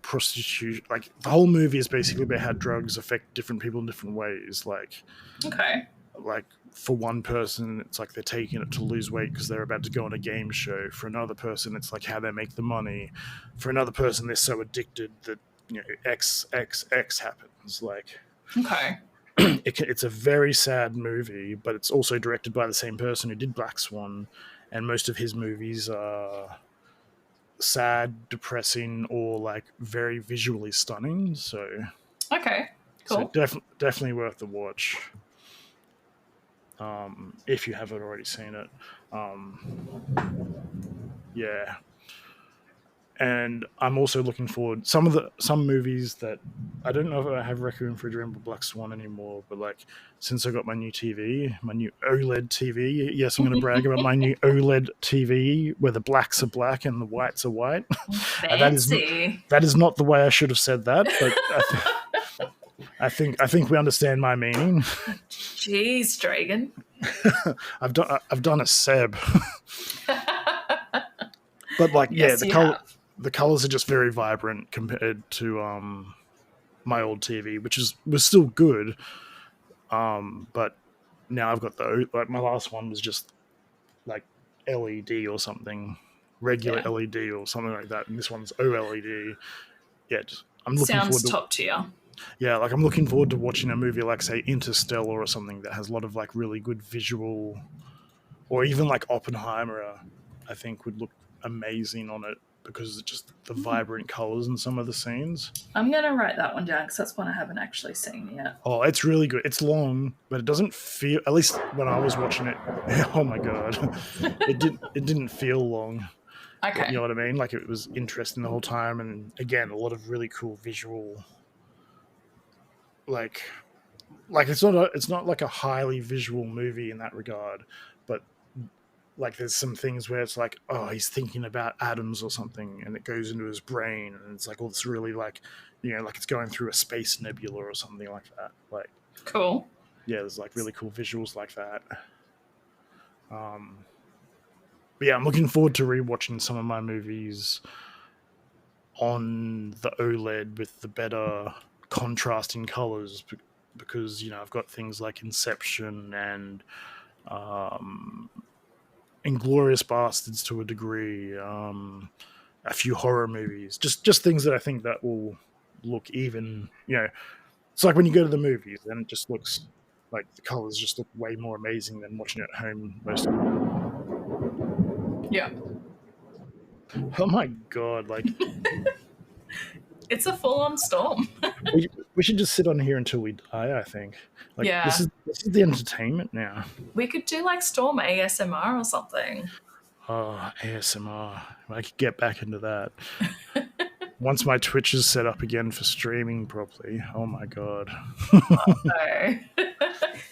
A: prostitution. Like the whole movie is basically about how drugs affect different people in different ways. Like,
B: okay.
A: Like for one person, it's like they're taking it to lose weight because they're about to go on a game show. For another person, it's like how they make the money. For another person, they're so addicted that, you know, X happens. Like,
B: okay.
A: It's a very sad movie, but it's also directed by the same person who did Black Swan, and most of his movies are sad, depressing, or like very visually stunning. So,
B: okay, cool.
A: So definitely worth the watch. If you haven't already seen it. Yeah. And I'm also looking forward some movies that I don't know if I have Requiem for a Dream or Black Swan anymore, but like since I got my new TV, my new OLED TV, yes, I'm going to brag about my new OLED TV where the blacks are black and the whites are white.
B: Fancy.
A: That is not the way I should have said that, but I think we understand my meaning.
B: Jeez, Draegan.
A: I've done a Seb. But like, yes, yeah, the colors are just very vibrant compared to my old TV, which was still good. But now I've got my last one was just like LED or something, regular LED or something like that, and this one's OLED. Yeah, I'm looking
B: Sounds
A: forward to
B: top tier.
A: Yeah, like I'm looking forward to watching a movie like, say, Interstellar or something that has a lot of like really good visual, or even like Oppenheimer, I think would look amazing on it because it's just the vibrant colors in some of the scenes.
B: I'm going to write that one down because that's one I haven't actually seen yet.
A: Oh, it's really good. It's long, but it doesn't feel, at least when I was watching it, oh my God, it didn't feel long.
B: Okay.
A: You know what I mean? Like it was interesting the whole time. And again, a lot of really cool visual, like like it's not like a highly visual movie in that regard, but like there's some things where it's like, oh, he's thinking about atoms or something, and it goes into his brain, and it's like all this really like, like it's going through a space nebula or something like that. Like,
B: cool.
A: Yeah, there's like really cool visuals like that. But yeah, I'm looking forward to rewatching some of my movies on the OLED with the better contrasting colors, because I've got things like Inception and Inglourious Bastards to a degree, a few horror movies, just things that I think that will look even. It's like when you go to the movies, and it just looks like the colors just look way more amazing than watching it at home most of the time.
B: Yeah.
A: Oh my god! Like,
B: it's a full-on storm.
A: we should just sit on here until we die. I think. Like,
B: yeah.
A: This is the entertainment now.
B: We could do like storm ASMR or something.
A: Oh, ASMR! I could get back into that. Once my Twitch is set up again for streaming properly. Oh my god.
B: No.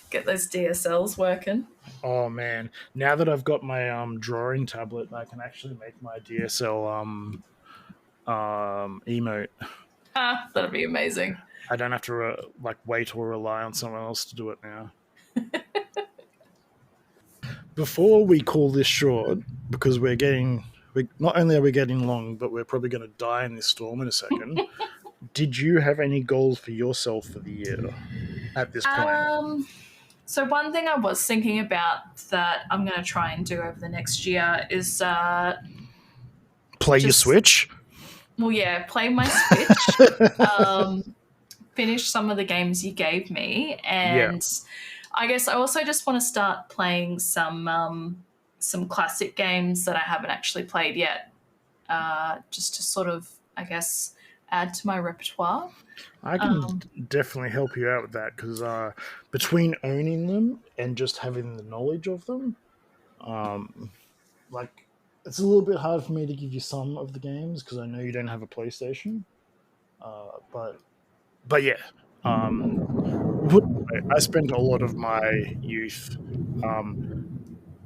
B: Get those DSLs working.
A: Oh man. Now that I've got my drawing tablet, I can actually make my DSL emote.
B: That'd be amazing.
A: I don't have to wait or rely on someone else to do it now. Before we call this short, because not only are we getting long, but we're probably going to die in this storm in a second. Did you have any goals for yourself for the year at this point?
B: So one thing I was thinking about that I'm going to try and do over the next year is
A: play your Switch.
B: Well, yeah, play my Switch. Finish some of the games you gave me, and I guess I also just want to start playing some classic games that I haven't actually played yet, just to sort of, I guess, add to my repertoire.
A: I can definitely help you out with that, because between owning them and just having the knowledge of them, it's a little bit hard for me to give you some of the games because I know you don't have a PlayStation. But yeah, I spent a lot of my youth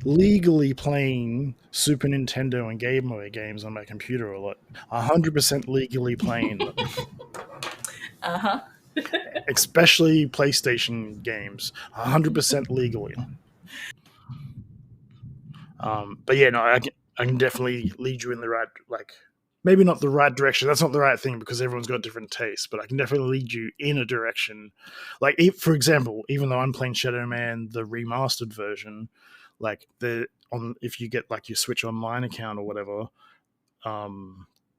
A: legally playing Super Nintendo and Game Boy games on my computer a lot. 100% legally playing them. Especially PlayStation games. 100% legally. But yeah, no, I can definitely lead you in the right, maybe not the right direction. That's not the right thing because everyone's got different tastes, but I can definitely lead you in a direction. For example, even though I'm playing Shadow Man, the remastered version, if you get your Switch Online account or whatever,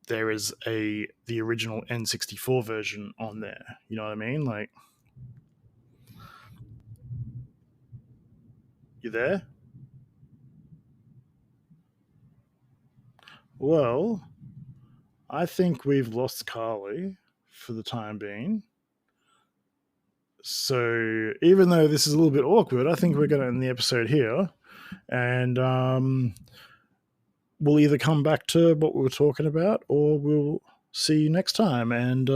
A: there is the original N64 version on there. You know what I mean? You there? Well, I think we've lost Carly for the time being. So even though this is a little bit awkward, I think we're going to end the episode here. And we'll either come back to what we were talking about or we'll see you next time. And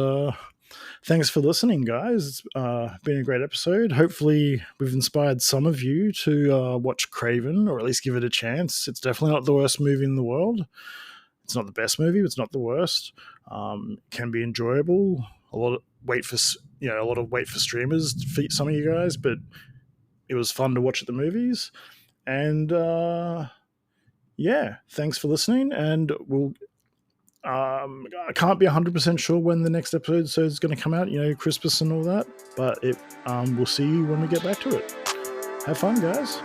A: thanks for listening, guys. It's been a great episode. Hopefully we've inspired some of you to watch Kraven, or at least give it a chance. It's definitely not the worst movie in the world. It's not the best movie. It's not the worst. Can be enjoyable. A lot of wait for streamers for some of you guys, but it was fun to watch at the movies. And thanks for listening. And we'll. I can't be 100% sure when the next episode is going to come out. Christmas and all that. But we'll see you when we get back to it. Have fun, guys.